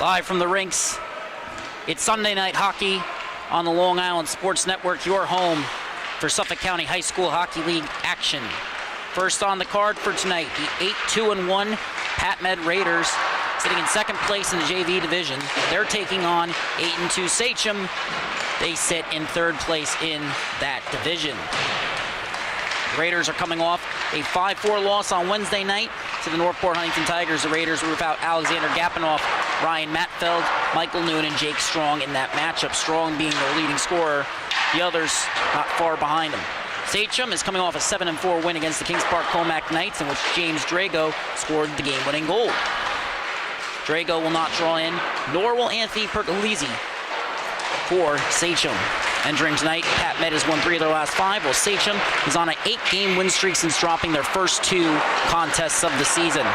Live from the rinks, it's Sunday Night Hockey on the Long Island Sports Network, your home for Suffolk County High School Hockey League action. First on the card for tonight, the 8-2-1 PatMed Raiders, sitting in second place in the JV division. They're taking on 8-2 Sachem. They sit in third place in that division. The Raiders are coming off a 5-4 loss on Wednesday night to the Northport Huntington Tigers. The Raiders were without Alexander Gapinoff, Ryan Matfeld, Michael Noon, and Jake Strong in that matchup. Strong being their leading scorer, the others not far behind him. Sachem is coming off a 7-4 win against the Kings Park Comac Knights, in which James Drago scored the game-winning goal. Drago will not draw in, nor will Anthony Pergolesi for Sachem. Entering tonight, PatMed has won 3 of their last 5, while Sachem is on an 8-game win streak since dropping their first 2 contests of the season.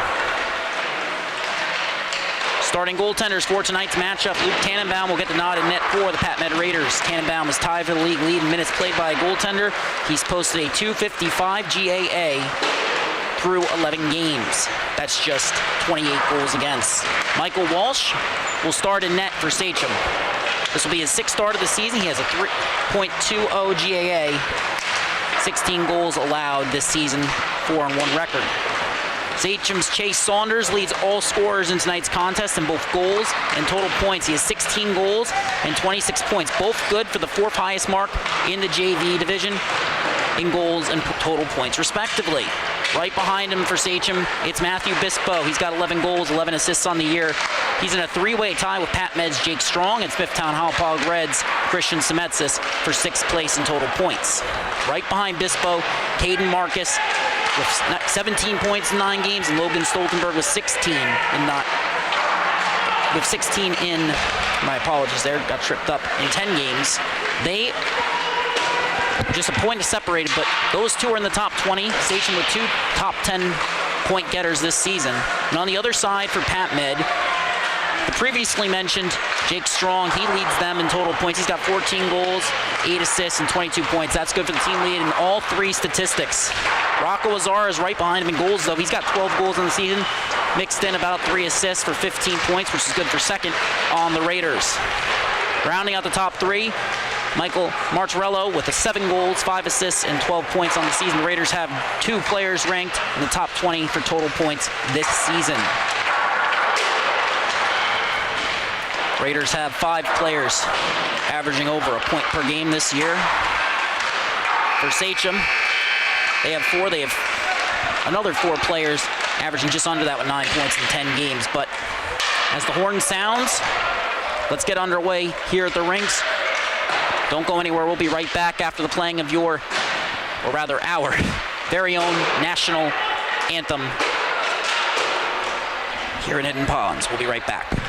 Starting goaltenders for tonight's matchup, Luke Tannenbaum will get the nod in net for the PatMed Raiders. Tannenbaum is tied for the league lead in minutes played by a goaltender. He's posted a .255 GAA through 11 games. That's just 28 goals against. Michael Walsh will start in net for Sachem. This will be his 6th start of the season. He has a 3.20 GAA, 16 goals allowed this season, 4-1 record. Sachem's Chase Saunders leads all scorers in tonight's contest in both goals and total points. He has 16 goals and 26 points, both good for the 4th highest mark in the JV division in goals and total points, respectively. Right behind him for Sachem, it's Matthew Bispo. He's got 11 goals, 11 assists on the year. He's in a 3-way tie with PatMed's Jake Strong and Smithtown Hauppauge Reds' Christian Semetsis for 6th place in total points. Right behind Bispo, Caden Marcus with 17 points in 9 games, and Logan Stoltenberg with 16 in, my apologies there, got tripped up, in 10 games. They just a point separated, but those 2 are in the top 20. Sachem with 2 top 10 point getters this season. And on the other side for PatMed, the previously mentioned Jake Strong, he leads them in total points. He's got 14 goals, 8 assists, and 22 points. That's good for the team lead in all 3 statistics. Rocco Azar is right behind him in goals, though. He's got 12 goals in the season, mixed in about 3 assists for 15 points, which is good for second on the Raiders. Rounding out the top 3, Michael Martorello with 7 goals, 5 assists, and 12 points on the season. The Raiders have 2 players ranked in the top 20 for total points this season. Raiders have 5 players averaging over a point per game this year. For Sachem, they have 4. They have another 4 players averaging just under that with 9 points in 10 games. But as the horn sounds, let's get underway here at the rinks. Don't go anywhere. We'll be right back after the playing of our very own national anthem here in Hidden Ponds. We'll be right back.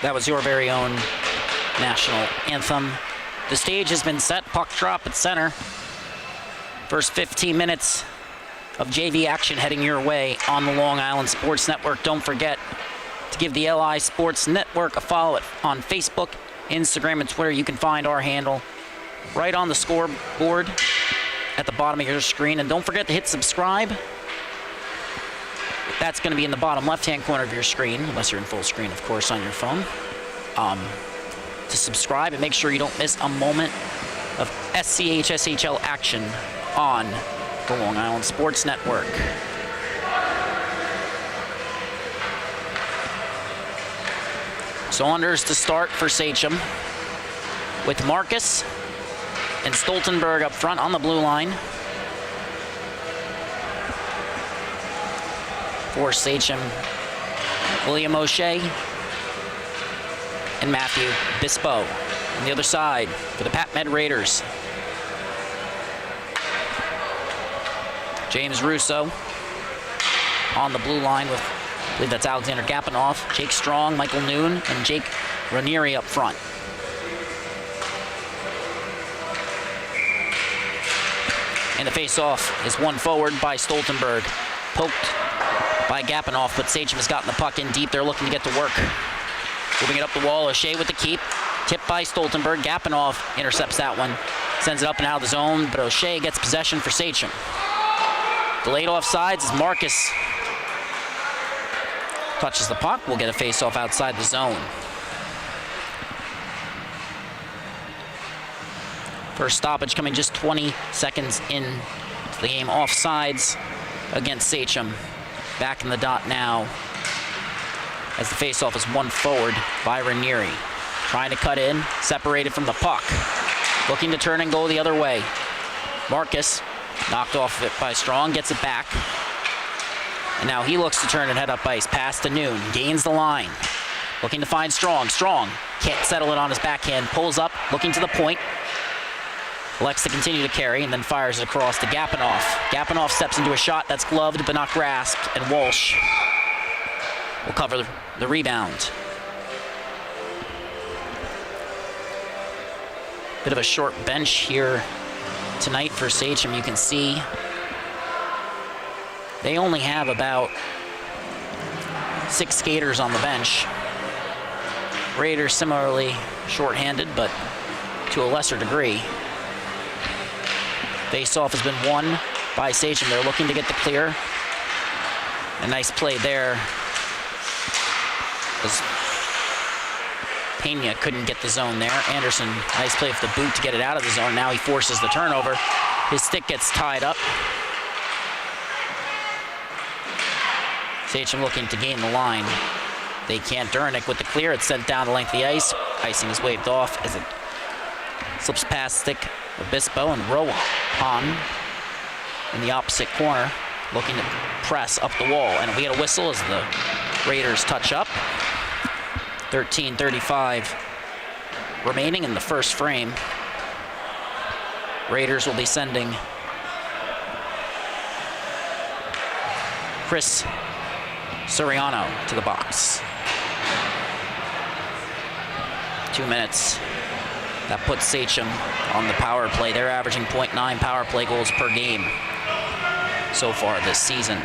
That was your very own national anthem. The stage has been set. Puck drop at center. First 15 minutes of JV action heading your way on the Long Island Sports Network. Don't forget to give the LI Sports Network a follow on Facebook, Instagram, and Twitter. You can find our handle right on the scoreboard at the bottom of your screen. And don't forget to hit subscribe. That's going to be in the bottom left-hand corner of your screen, unless you're in full screen, of course, on your phone. To subscribe and make sure you don't miss a moment of SCHSHL action on the Long Island Sports Network. Saunders to start for Sachem, with Marcus and Stoltenberg up front on the blue line. For Sachem, William O'Shea and Matthew Bispo. On the other side for the PatMed Raiders, James Russo on the blue line with, I believe that's Alexander Gapinoff, Jake Strong, Michael Noon, and Jake Ranieri up front. And the face-off is won forward by Stoltenberg. Poked by Gapinoff, but Sachem has gotten the puck in deep. They're looking to get to work. Moving it up the wall, O'Shea with the keep. Tipped by Stoltenberg. Gapinoff intercepts that one. Sends it up and out of the zone, but O'Shea gets possession for Sachem. Delayed offsides as Marcus touches the puck. We'll get a face-off outside the zone. First stoppage coming just 20 seconds in to the game. Offsides against Sachem. Back in the dot now as the face-off is won forward by Ranieri. Trying to cut in, separated from the puck. Looking to turn and go the other way. Marcus knocked off it by Strong, gets it back. And now he looks to turn and head up ice. Pass to Noon, gains the line. Looking to find Strong. Strong can't settle it on his backhand. Pulls up, looking to the point. Elects to continue to carry and then fires it across to Gapinoff. Gapinoff steps into a shot that's gloved but not grasped, and Walsh will cover the rebound. Bit of a short bench here tonight for Sachem. You can see they only have about 6 skaters on the bench. Raiders similarly short-handed, but to a lesser degree. Face-off has been won by Sachem. They're looking to get the clear. A nice play there, as Pena couldn't get the zone there. Anderson, nice play with the boot to get it out of the zone. Now he forces the turnover. His stick gets tied up. Sachem looking to gain the line. They can't. Durnick with the clear. It's sent down the length of the ice. Icing is waved off as it slips past stick of Bispo, and Rohan in the opposite corner looking to press up the wall. And we get a whistle as the Raiders touch up. 13:35 remaining in the first frame. Raiders will be sending Chris Soriano to the box. 2 minutes. That puts Sachem on the power play. They're averaging .9 power play goals per game so far this season.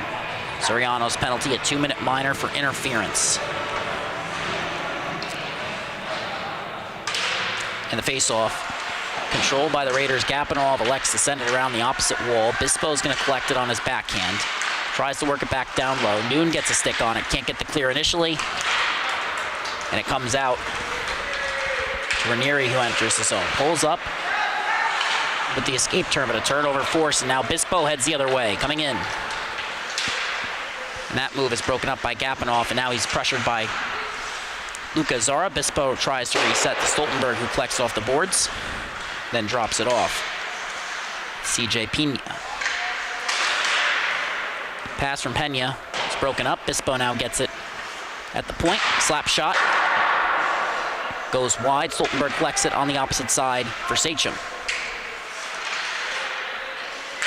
Soriano's penalty, a 2-minute minor for interference. And the face-off, controlled by the Raiders. Gapinoff elects to send it around the opposite wall. Bispo's going to collect it on his backhand. Tries to work it back down low. Noon gets a stick on it. Can't get the clear initially. And it comes out to Ranieri, who enters the zone. Pulls up with the escape turn, but a turnover force. And now Bispo heads the other way, coming in. And that move is broken up by Gapinoff, and now he's pressured by Luca Zara. Bispo tries to reset to Stoltenberg, who collects off the boards, then drops it off. CJ Pena. Pass from Pena. It's broken up. Bispo now gets it at the point. Slap shot. Goes wide. Stoltenberg collects it on the opposite side for Sachem.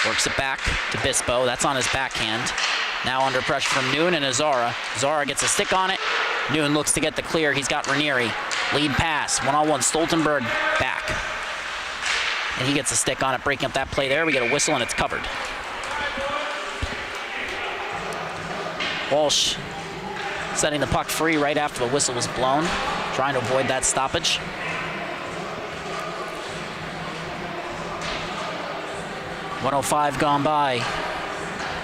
Works it back to Bispo. That's on his backhand. Now under pressure from Noon and Azara. Zara gets a stick on it. Noon looks to get the clear. He's got Ranieri. Lead pass. One-on-one. Stoltenberg back. And he gets a stick on it, breaking up that play there. We get a whistle, and it's covered. Walsh setting the puck free right after the whistle was blown, trying to avoid that stoppage. .105 gone by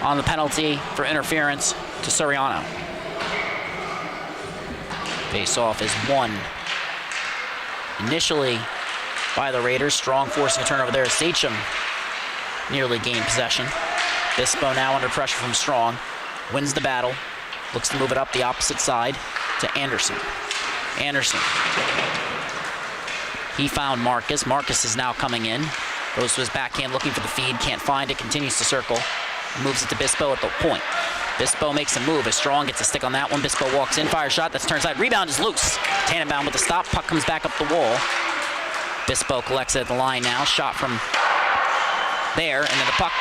on the penalty for interference to Suriano. Face-off is won initially by the Raiders. Strong forcing a turnover there. Sachem nearly gained possession. Bispo now under pressure from Strong. Wins the battle. Looks to move it up the opposite side to Anderson. Anderson. He found Marcus. Marcus is now coming in. Goes to his backhand looking for the feed. Can't find it. Continues to circle. Moves it to Bispo at the point. Bispo makes a move. As Strong gets a stick on that one. Bispo walks in. Fire shot. That's turned side. Rebound is loose. Tannenbaum with the stop. Puck comes back up the wall. Bispo collects it at the line now. Shot from there. And then the puck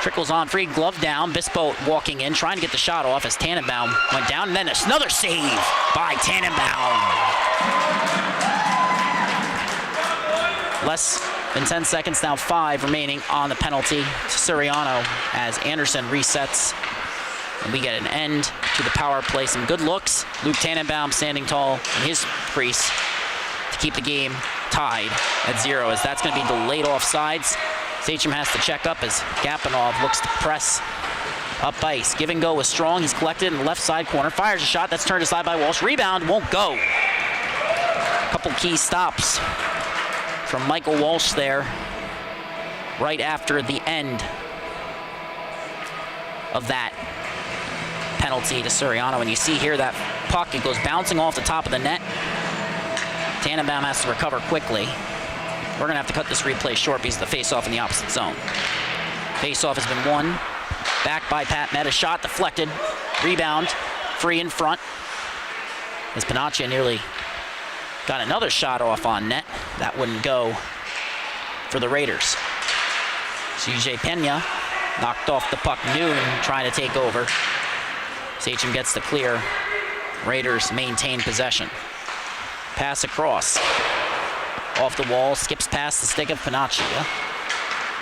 trickles on free. Glove down. Bispo walking in. Trying to get the shot off as Tannenbaum went down. And then another save by Tannenbaum. Less than 10 seconds now. 5 remaining on the penalty to Suriano as Anderson resets. And we get an end to the power play. Some good looks. Luke Tannenbaum standing tall in his crease to keep the game tied at 0, as that's going to be delayed offsides. Sachem has to check up as Gapanov looks to press up ice. Give and go with Strong. He's collected in the left side corner. Fires a shot. That's turned aside by Walsh. Rebound won't go. A couple key stops from Michael Walsh there right after the end of that penalty to Suriano. And you see here that puck, it goes bouncing off the top of the net. Tannenbaum has to recover quickly. We're going to have to cut this replay short because of the face-off in the opposite zone. Face-off has been won. Back by PatMed. A shot deflected. Rebound. Free in front. As Panaccia nearly got another shot off on net. That wouldn't go for the Raiders. CJ Pena knocked off the puck. Noon trying to take over. Sachem gets the clear. Raiders maintain possession. Pass across. Off the wall, skips past the stick of Panaccia.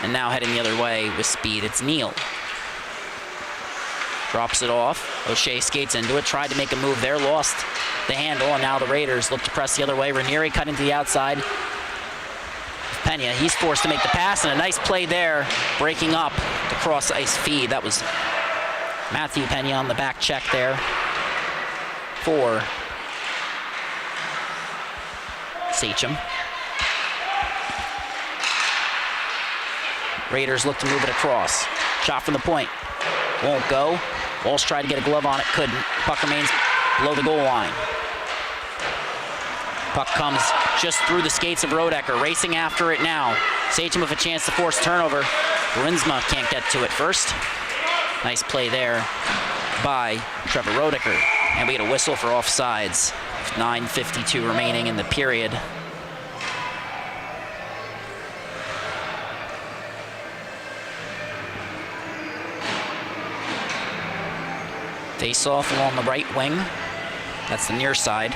And now heading the other way with speed, it's Neal. Drops it off. O'Shea skates into it, tried to make a move there, lost the handle, and now the Raiders look to press the other way. Ranieri cut into the outside. Pena, he's forced to make the pass, and a nice play there, breaking up the cross-ice feed. That was Matthew Pena on the back check there for Sachem. Raiders look to move it across. Shot from the point. Won't go. Walsh tried to get a glove on it. Couldn't. Puck remains below the goal line. Puck comes just through the skates of Rodecker. Racing after it now. Sachem with a chance to force turnover. Bruinsma can't get to it first. Nice play there by Trevor Rodecker. And we get a whistle for offsides. 9:52 remaining in the period. Face-off along the right wing. That's the near side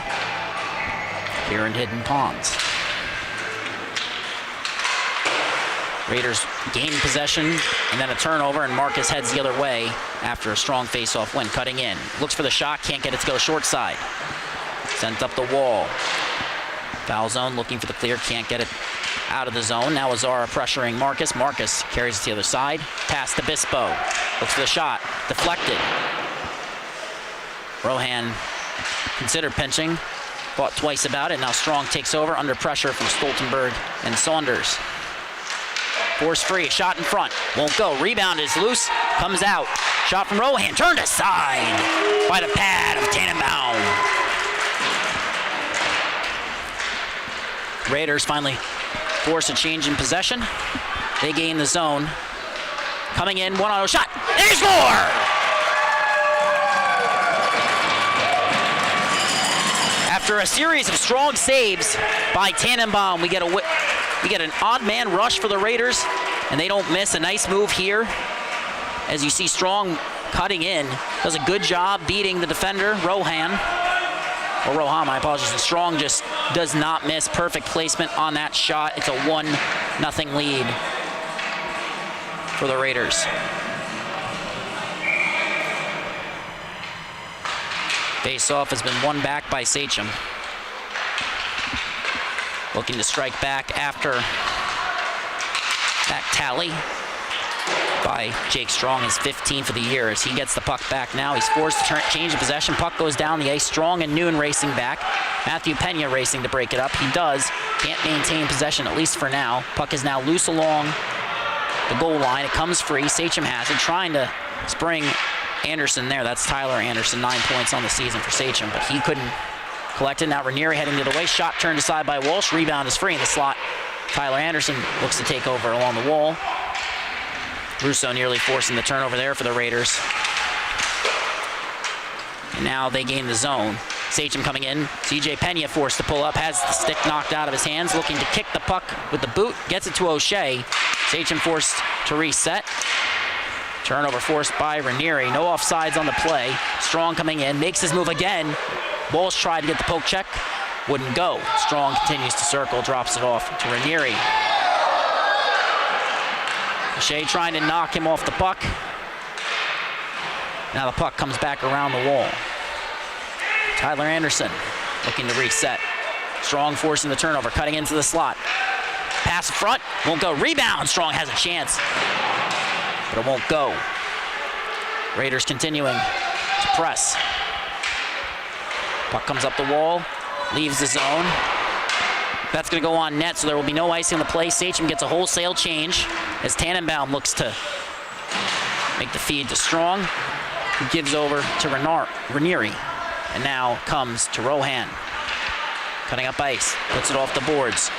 here in Hidden Ponds. Raiders gain possession and then a turnover, and Marcus heads the other way after a strong face-off win. Cutting in. Looks for the shot. Can't get it to go short side. Sent up the wall. Foul zone, looking for the clear. Can't get it out of the zone. Now Azara pressuring Marcus. Marcus carries it to the other side. Pass to Bispo. Looks for the shot. Deflected. Rohan considered pinching. Thought twice about it. Now Strong takes over under pressure from Stoltenberg and Saunders. Force free. A shot in front. Won't go. Rebound is loose. Comes out. Shot from Rohan. Turned aside by the pad of Tannenbaum. Raiders finally force a change in possession. They gain the zone. Coming in, 1-on-0 shot. They score! After a series of strong saves by Tannenbaum, we get an odd man rush for the Raiders, and they don't miss. A nice move here. As you see Strong cutting in, does a good job beating the defender, Rohan. or Rohan, my apologies, and Strong just does not miss. Perfect placement on that shot. It's a 1-0 lead for the Raiders. Face-off has been won back by Sachem. Looking to strike back after that tally by Jake Strong, his 15th of the year, as he gets the puck back now. He's forced to change of possession. Puck goes down the ice. Strong and Noon racing back. Matthew Pena racing to break it up. He does. Can't maintain possession, at least for now. Puck is now loose along the goal line. It comes free. Sachem has it, trying to spring Anderson there. That's Tyler Anderson, 9 points on the season for Sachem, but he couldn't collect it. Now Ranieri heading to the way. Shot turned aside by Walsh. Rebound is free in the slot. Tyler Anderson looks to take over along the wall. Russo nearly forcing the turnover there for the Raiders. And now they gain the zone. Sachem coming in. CJ Pena forced to pull up, has the stick knocked out of his hands, looking to kick the puck with the boot, gets it to O'Shea. Sachem forced to reset. Turnover forced by Ranieri. No offsides on the play. Strong coming in, makes his move again. Walsh tried to get the poke check, wouldn't go. Strong continues to circle, drops it off to Ranieri. O'Shea trying to knock him off the puck. Now the puck comes back around the wall. Tyler Anderson looking to reset. Strong forcing the turnover, cutting into the slot. Pass front, won't go. Rebound, Strong has a chance, but it won't go. Raiders continuing to press. Puck comes up the wall, leaves the zone. That's going to go on net, so there will be no icing on the play. Sachem gets a wholesale change as Tannenbaum looks to make the feed to Strong, who gives over to Ranieri, and now comes to Rohan. Cutting up ice, puts it off the boards.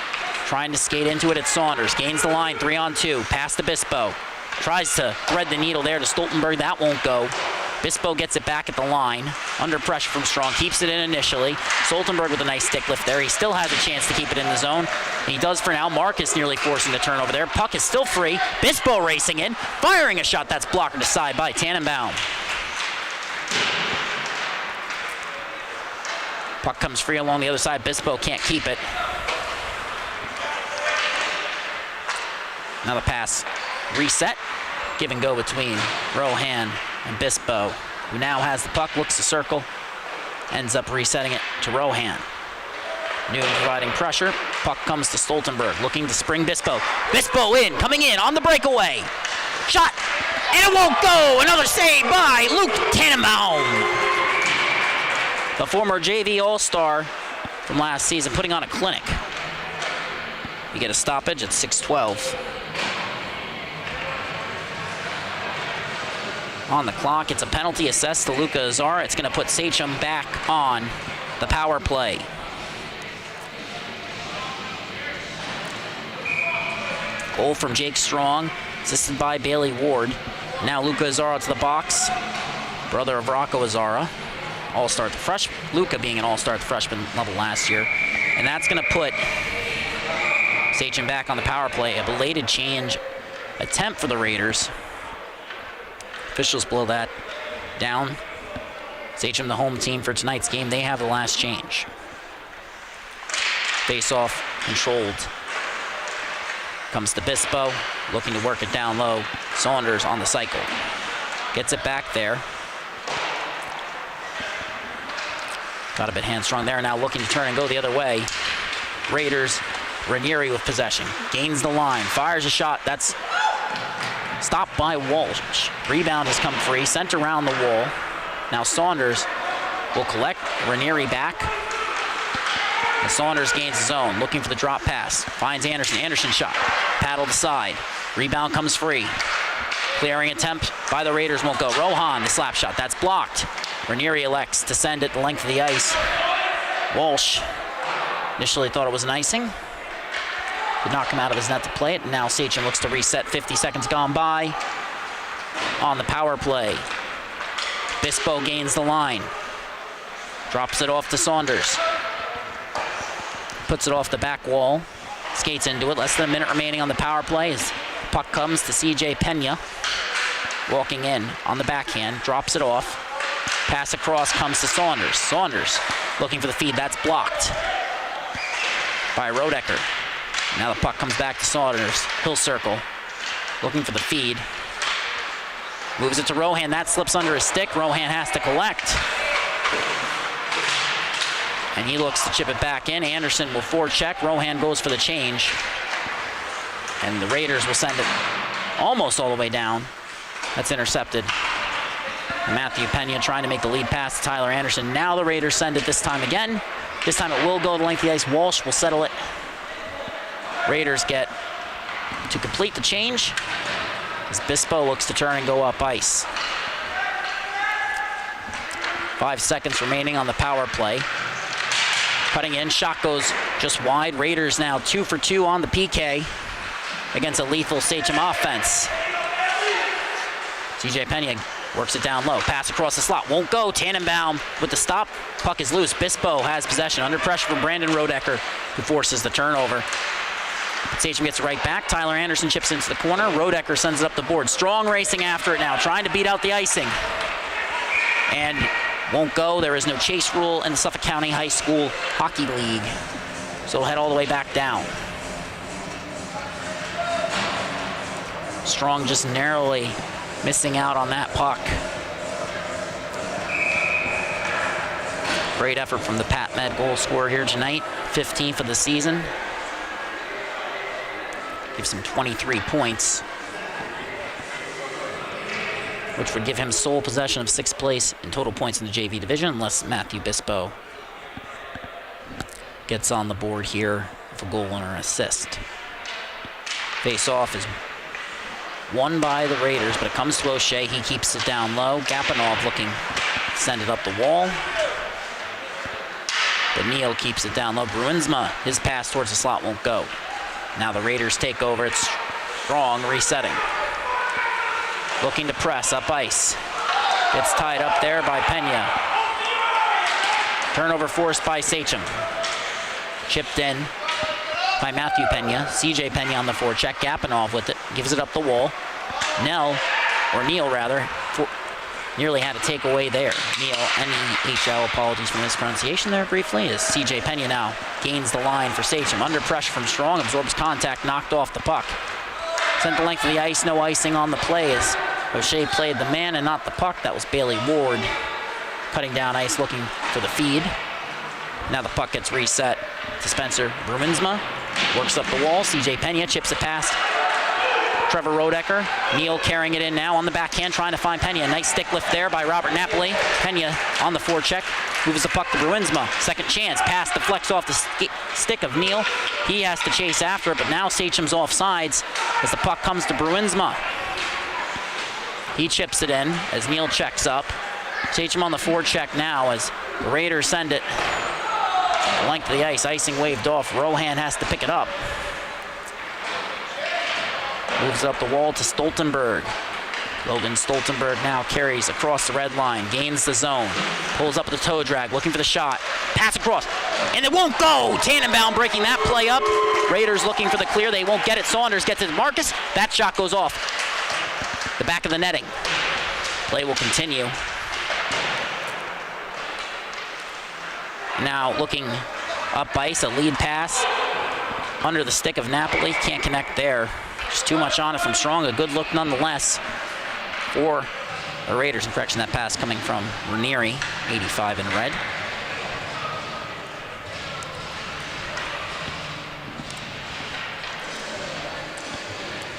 Trying to skate into it at Saunders. Gains the line, 3-on-2. Pass to Bispo. Tries to thread the needle there to Stoltenberg. That won't go. Bispo gets it back at the line. Under pressure from Strong. Keeps it in initially. Stoltenberg with a nice stick lift there. He still has a chance to keep it in the zone. And he does for now. Marcus nearly forcing the turnover there. Puck is still free. Bispo racing in. Firing a shot that's blocked aside by Tannenbaum. Puck comes free along the other side. Bispo can't keep it. Now the pass reset. Give and go between Rohan and Bispo, who now has the puck, looks to circle, ends up resetting it to Rohan. Noon providing pressure. Puck comes to Stoltenberg, looking to spring Bispo. Bispo in, coming in on the breakaway. Shot, and it won't go. Another save by Luke Tannenbaum. The former JV All-Star from last season, putting on a clinic. You get a stoppage at 6:12. On the clock, it's a penalty assessed to Luka Azara. It's going to put Sachem back on the power play. Goal from Jake Strong, assisted by Bailey Ward. Now Luka Azara to the box, brother of Rocco Azara. All-star at the freshman, Luka being an all-star at the freshman level last year. And that's going to put Sachem back on the power play. A belated change attempt for the Raiders. Officials blow that down. Sachem, the home team for tonight's game, they have the last change. Face-off controlled. Comes to Bispo, looking to work it down low. Saunders on the cycle. Gets it back there. Got a bit hand-strong there, now looking to turn and go the other way. Raiders, Ranieri with possession. Gains the line, fires a shot. That's stopped by Walsh. Rebound has come free, sent around the wall. Now Saunders will collect Ranieri back. And Saunders gains his own, looking for the drop pass. Finds Anderson. Anderson shot, paddled aside. Rebound comes free. Clearing attempt by the Raiders won't go. Rohan, the slap shot, that's blocked. Ranieri elects to send it the length of the ice. Walsh initially thought it was an icing. Did not come out of his net to play it. Now Sachem looks to reset. 50 seconds gone by on the power play. Bispo gains the line. Drops it off to Saunders. Puts it off the back wall. Skates into it. Less than a minute remaining on the power play as the puck comes to CJ Pena. Walking in on the backhand. Drops it off. Pass across comes to Saunders. Saunders looking for the feed. That's blocked by Rodecker. Now the puck comes back to Saunders. He'll circle. Looking for the feed. Moves it to Rohan. That slips under his stick. Rohan has to collect. And he looks to chip it back in. Anderson will forecheck. Rohan goes for the change. And the Raiders will send it almost all the way down. That's intercepted. Matthew Pena trying to make the lead pass to Tyler Anderson. Now the Raiders send it this time again. This time it will go to the length of the ice. Walsh will settle it. Raiders get to complete the change as Bispo looks to turn and go up ice. 5 seconds remaining on the power play. Cutting in, shot goes just wide. Raiders now 2 for 2 on the PK against a lethal Sachem offense. CJ Pena works it down low. Pass across the slot. Won't go. Tannenbaum with the stop. Puck is loose. Bispo has possession. Under pressure from Brandon Rodecker, who forces the turnover. Sachem gets it right back. Tyler Anderson chips into the corner. Rodecker sends it up the board. Strong racing after it now, trying to beat out the icing. And won't go. There is no chase rule in the Suffolk County High School Hockey League. So it'll head all the way back down. Strong just narrowly missing out on that puck. Great effort from the PatMed goal scorer here tonight. 15th of the season. Gives him 23 points, which would give him sole possession of 6th place in total points in the JV division, unless Matthew Bispo gets on the board here with a goal and an assist. Face-off is won by the Raiders, but it comes to O'Shea. He keeps it down low. Gapanov looking to send it up the wall. But Neal keeps it down low. Bruinsma, his pass towards the slot won't go. Now the Raiders take over. It's Strong resetting. Looking to press up ice. Gets tied up there by Pena. Turnover forced by Sachem. Chipped in by Matthew Pena. CJ Pena on the forecheck. Gapanov with it. Gives it up the wall. Neal nearly had a takeaway there. Neal, NEHL, apologies for mispronunciation there briefly, as CJ Pena now gains the line for Sachem. Under pressure from Strong, absorbs contact, knocked off the puck. Sent the length of the ice, no icing on the play as O'Shea played the man and not the puck. That was Bailey Ward cutting down ice looking for the feed. Now the puck gets reset to Spencer Bruinsma. Works up the wall. CJ Pena chips it past Trevor Rodecker. Neal carrying it in now on the backhand, trying to find Pena. Nice stick lift there by Robert Napoli. Pena on the forecheck. Moves the puck to Bruinsma. Second chance. Pass deflects off the stick of Neal. He has to chase after it, but now Sachem's off sides as the puck comes to Bruinsma. He chips it in as Neal checks up. Sachem on the forecheck now as the Raiders send it the length of the ice. Icing waved off. Rohan has to pick it up. Moves up the wall to Stoltenberg. Logan Stoltenberg now carries across the red line, gains the zone, pulls up with the toe drag, looking for the shot. Pass across, and it won't go! Tannenbaum breaking that play up. Raiders looking for the clear, they won't get it. Saunders gets it to Marcus. That shot goes off the back of the netting. Play will continue. Now looking up ice, a lead pass under the stick of Napoli. Can't connect there. Just too much on it from Strong. A good look nonetheless for the Raiders. In correction, that pass coming from Ranieri, 85 in red.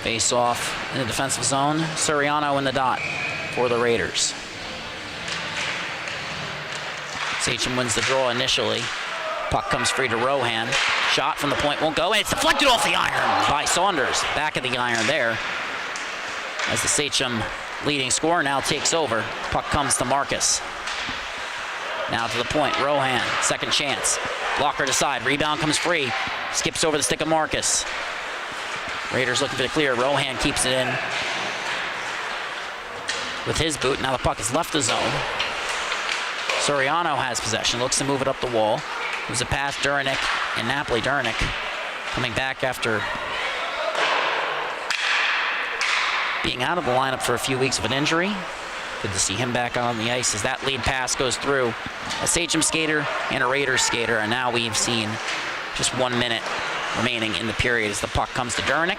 Face off in the defensive zone. Suriano in the dot for the Raiders. Sachem wins the draw initially. Puck comes free to Rohan. Shot from the point won't go, and it's deflected off the iron by Saunders. Back of the iron there. As the Sachem leading scorer now takes over. Puck comes to Marcus. Now to the point, Rohan, second chance. Blocker to side, rebound comes free. Skips over the stick of Marcus. Raiders looking for the clear. Rohan keeps it in with his boot. Now the puck has left the zone. Suriano has possession, looks to move it up the wall. Moves it past Duranick and Napoli. Duranick coming back after being out of the lineup for a few weeks of an injury. Good to see him back on the ice as that lead pass goes through a Sachem skater and a Raiders skater. And now we've seen just 1 minute remaining in the period as the puck comes to Durnick.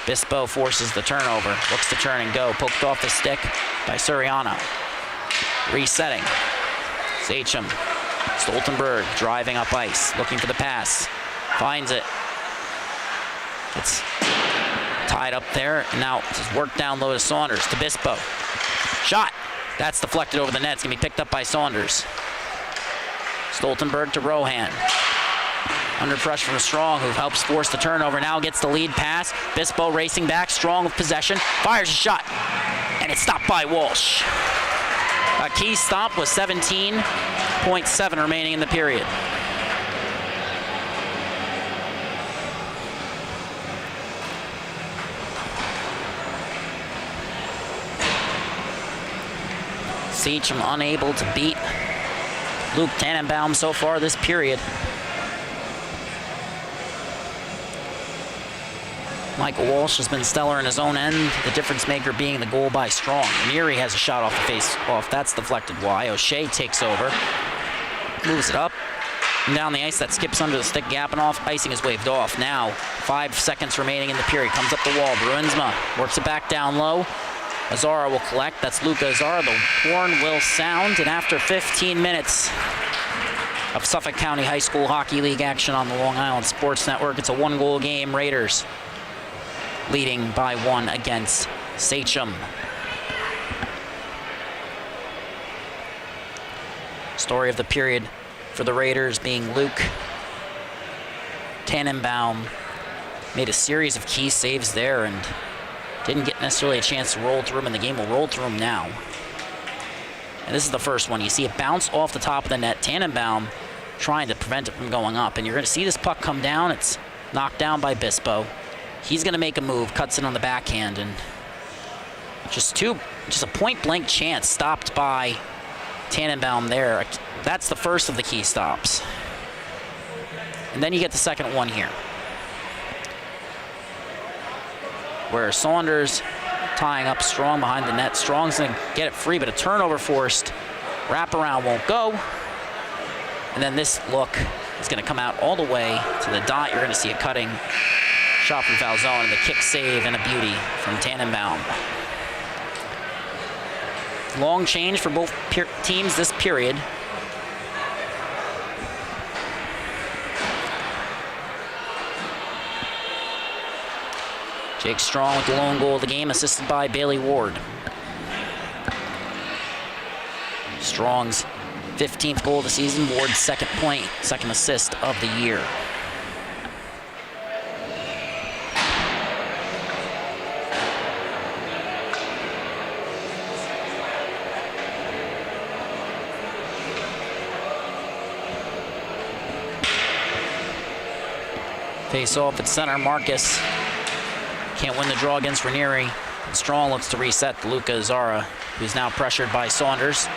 Bispo forces the turnover, looks to turn and go, poked off the stick by Suriano. Resetting. Sachem. Stoltenberg driving up ice, looking for the pass. Finds it. It's tied up there, and now it's worked down low to Saunders, to Bispo. Shot. That's deflected over the net. It's going to be picked up by Saunders. Stoltenberg to Rohan. Under pressure from Strong, who helps force the turnover. Now gets the lead pass. Bispo racing back. Strong with possession. Fires a shot. And it's stopped by Walsh. A key stop with 17.7 remaining in the period. Sachem unable to beat Luke Tannenbaum so far this period. Michael Walsh has been stellar in his own end, the difference maker being the goal by Strong. Neary has a shot off the face-off. That's deflected wide. O'Shea takes over, moves it up and down the ice. That skips under the stick. Gapinoff, icing is waved off. Now, 5 seconds remaining in the period. Comes up the wall. Bruinsma works it back down low. Azara will collect. That's Luca Azara. The horn will sound, and after 15 minutes of Suffolk County High School Hockey League action on the Long Island Sports Network, it's a 1-goal game. Raiders leading by 1 against Sachem. Story of the period for the Raiders being Luke Tannenbaum. Made a series of key saves there and didn't get necessarily a chance to roll through him, and the game will roll through him now. And this is the first one. You see it bounce off the top of the net. Tannenbaum trying to prevent it from going up, and you're going to see this puck come down. It's knocked down by Bispo. He's going to make a move, cuts it on the backhand, and just a point-blank chance stopped by Tannenbaum there. That's the first of the key stops. And then you get the second one here, where Saunders tying up Strong behind the net. Strong's going to get it free, but a turnover forced. Wraparound won't go. And then this look is going to come out all the way to the dot. You're going to see a cutting shot from foul zone, and the kick save and a beauty from Tannenbaum. Long change for both teams this period. Jake Strong with the lone goal of the game, assisted by Bailey Ward. Strong's 15th goal of the season, Ward's second assist of the year. Face off at center. Marcus can't win the draw against Ranieri. Strong looks to reset to Luca Azara, who's now pressured by Saunders.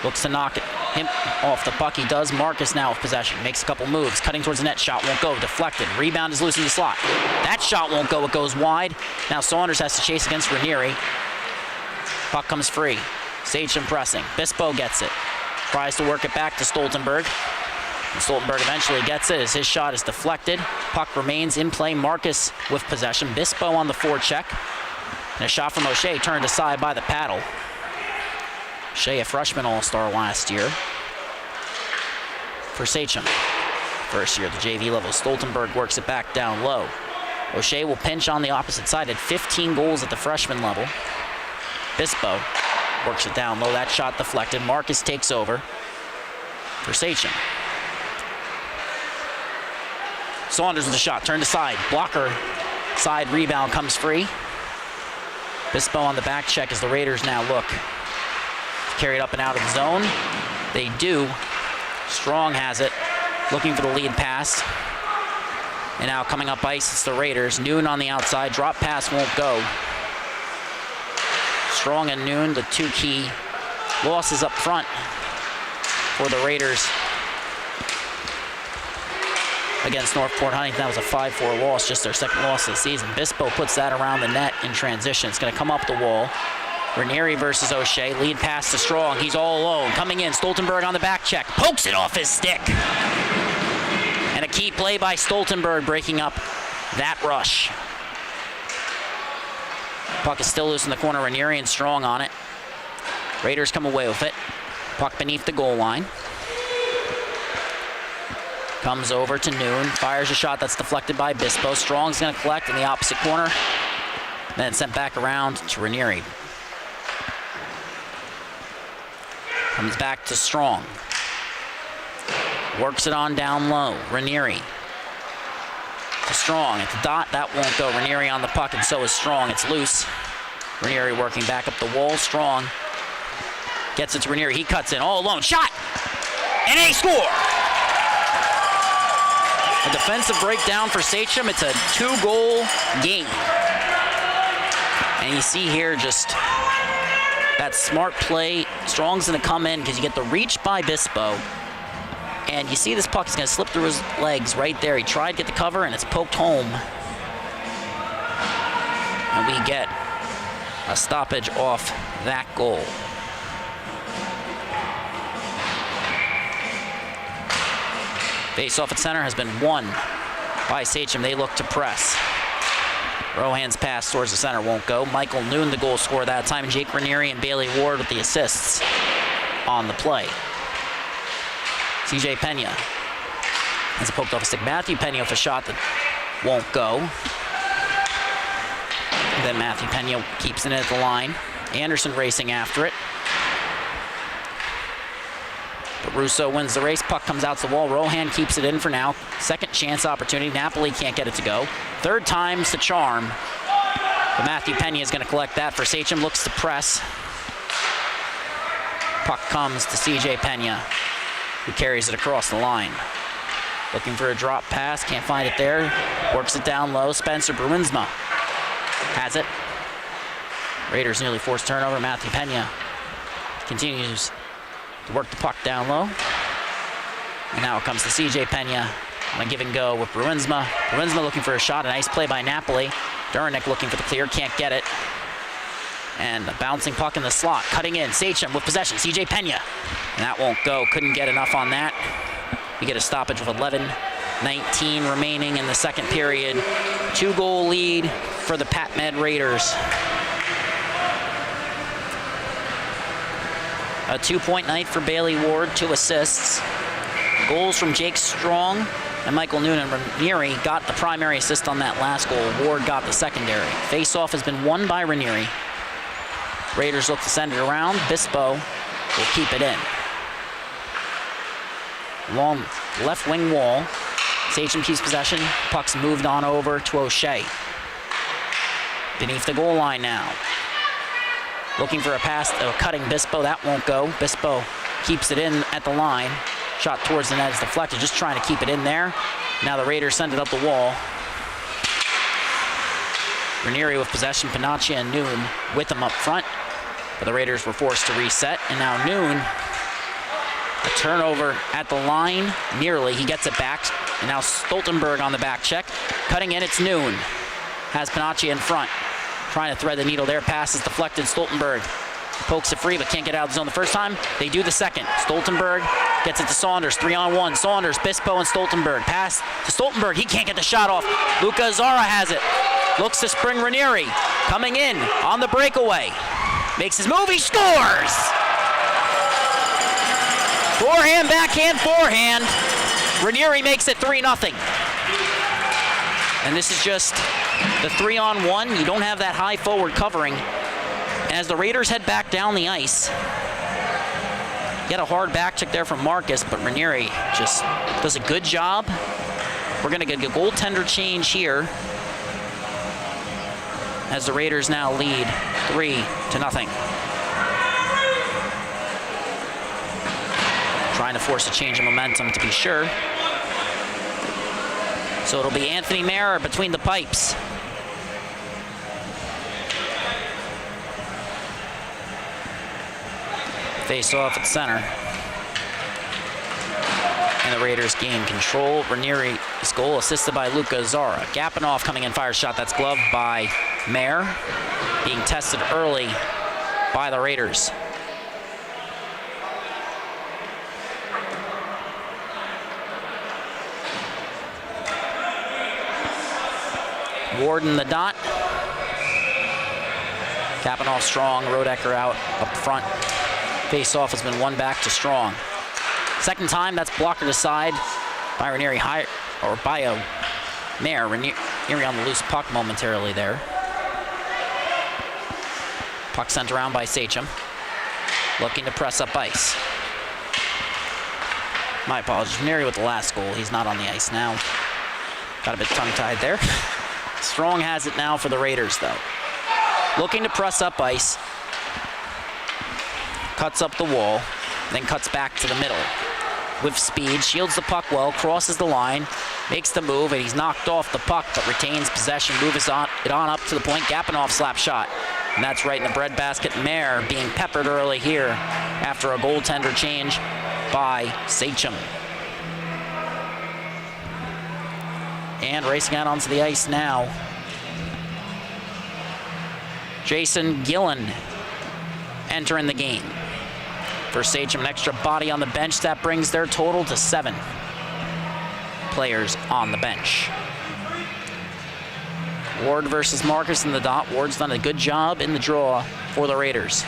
Looks to knock him off the puck. He does. Marcus now with possession. Makes a couple moves. Cutting towards the net. Shot won't go. Deflected. Rebound is loose in the slot. That shot won't go. It goes wide. Now Saunders has to chase against Ranieri. Puck comes free. Sachem pressing. Bispo gets it. Tries to work it back to Stoltenberg. And Stoltenberg eventually gets it as his shot is deflected. Puck remains in play. Marcus with possession. Bispo on the forecheck. And a shot from O'Shea turned aside by the paddle. O'Shea, a freshman all-star last year for Sachem. First year at the JV level. Stoltenberg works it back down low. O'Shea will pinch on the opposite side. Had 15 goals at the freshman level. Bispo works it down low. That shot deflected. Marcus takes over for Sachem. Saunders with a shot, turned aside. Blocker side rebound comes free. Bispo on the back check as the Raiders now look. Carried up and out of the zone. They do. Strong has it, looking for the lead pass. And now coming up ice, it's the Raiders. Noon on the outside, drop pass won't go. Strong and Noon, the two key losses up front for the Raiders against Northport Huntington. That was a 5-4 loss, just their second loss of the season. Bispo puts that around the net in transition. It's going to come up the wall. Ranieri versus O'Shea. Lead pass to Strong. He's all alone. Coming in. Stoltenberg on the back check. Pokes it off his stick. And a key play by Stoltenberg breaking up that rush. Puck is still loose in the corner. Ranieri and Strong on it. Raiders come away with it. Puck beneath the goal line. Comes over to Noon. Fires a shot that's deflected by Bispo. Strong's going to collect in the opposite corner. Then sent back around to Ranieri. Comes back to Strong. Works it on down low. Ranieri. To Strong at the dot. That won't go. Ranieri on the puck, and so is Strong. It's loose. Ranieri working back up the wall. Strong gets it to Ranieri. He cuts in all alone. Shot! And a score! A defensive breakdown for Sachem. It's a 2-goal game. And you see here just that smart play. Strong's going to come in because you get the reach by Bispo. And you see this puck is going to slip through his legs right there. He tried to get the cover, and it's poked home. And we get a stoppage off that goal. Face-off at center has been won by Sachem. They look to press. Rohan's pass towards the center won't go. Michael Noon, the goal scorer that time. Jake Ranieri and Bailey Ward with the assists on the play. CJ Pena has a poked off a stick. Matthew Pena with a shot that won't go. And then Matthew Pena keeps it at the line. Anderson racing after it. But Russo wins the race. Puck comes out to the wall. Rohan keeps it in for now. Second chance opportunity. Napoli can't get it to go. Third time's the charm. But Matthew Pena is going to collect that for Sachem. Looks to press. Puck comes to CJ Pena, who carries it across the line. Looking for a drop pass. Can't find it there. Works it down low. Spencer Bruinsma has it. Raiders nearly forced turnover. Matthew Pena continues to work the puck down low. And now it comes to CJ Pena on a give and go with Bruinsma. Bruinsma looking for a shot. A nice play by Napoli. Duranek looking for the clear. Can't get it. And a bouncing puck in the slot. Cutting in. Sachem with possession. CJ Pena. And that won't go. Couldn't get enough on that. We get a stoppage with 11:19 remaining in the second period. 2-goal lead for the PatMed Raiders. A 2-point night for Bailey Ward, 2 assists. Goals from Jake Strong and Michael Noonan. Ranieri got the primary assist on that last goal. Ward got the secondary. Face-off has been won by Ranieri. Raiders look to send it around. Bispo will keep it in. Long left wing wall. Sachem keeps possession. Puck's moved on over to O'Shea. Beneath the goal line now. Looking for a pass, cutting Bispo. That won't go. Bispo keeps it in at the line. Shot towards the net is deflected, just trying to keep it in there. Now the Raiders send it up the wall. Ranieri with possession. Panaccia and Noon with them up front. But the Raiders were forced to reset. And now Noon, a turnover at the line. Nearly, he gets it back. And now Stoltenberg on the back check. Cutting in, it's Noon. Has Panaccia in front. Trying to thread the needle there. Pass is deflected. Stoltenberg pokes it free, but can't get out of the zone the first time. They do the second. Stoltenberg gets it to Saunders. 3-on-1. Saunders, Bispo, and Stoltenberg. Pass to Stoltenberg. He can't get the shot off. Luca Azara has it. Looks to spring Ranieri. Coming in on the breakaway. Makes his move. He scores! Forehand, backhand, forehand. Ranieri makes it 3-0. And this is just the 3-on-1. You don't have that high forward covering. As the Raiders head back down the ice, get a hard back check there from Marcus, but Ranieri just does a good job. We're going to get a goaltender change here as the Raiders now lead 3-0. Trying to force a change of momentum to be sure. So it'll be Anthony Mayer between the pipes. Face off at center. And the Raiders gain control. Ranieri's goal assisted by Luca Azara. Gapinoff coming in, fires shot. That's gloved by Mayer. Being tested early by the Raiders. Ward in the dot. Capping off Strong. Rodecker out up front. Face-off has been won back to Strong. Second time, that's blocked aside by Ranieri high, or by a Mayer. Ranieri on the loose puck momentarily there. Puck sent around by Sachem. Looking to press up ice. My apologies. Ranieri with the last goal. He's not on the ice now. Got a bit tongue-tied there. Strong has it now for the Raiders, though. Looking to press up ice. Cuts up the wall, then cuts back to the middle. With speed, shields the puck well, crosses the line, makes the move, and he's knocked off the puck, but retains possession, moves it on up to the point. Gapanov slap shot. And that's right in the breadbasket. Mayer being peppered early here after a goaltender change by Sachem. And racing out onto the ice now, Jason Gillen entering the game. For Sachem, an extra body on the bench. That brings their total to 7 players on the bench. Ward versus Marcus in the dot. Ward's done a good job in the draw for the Raiders.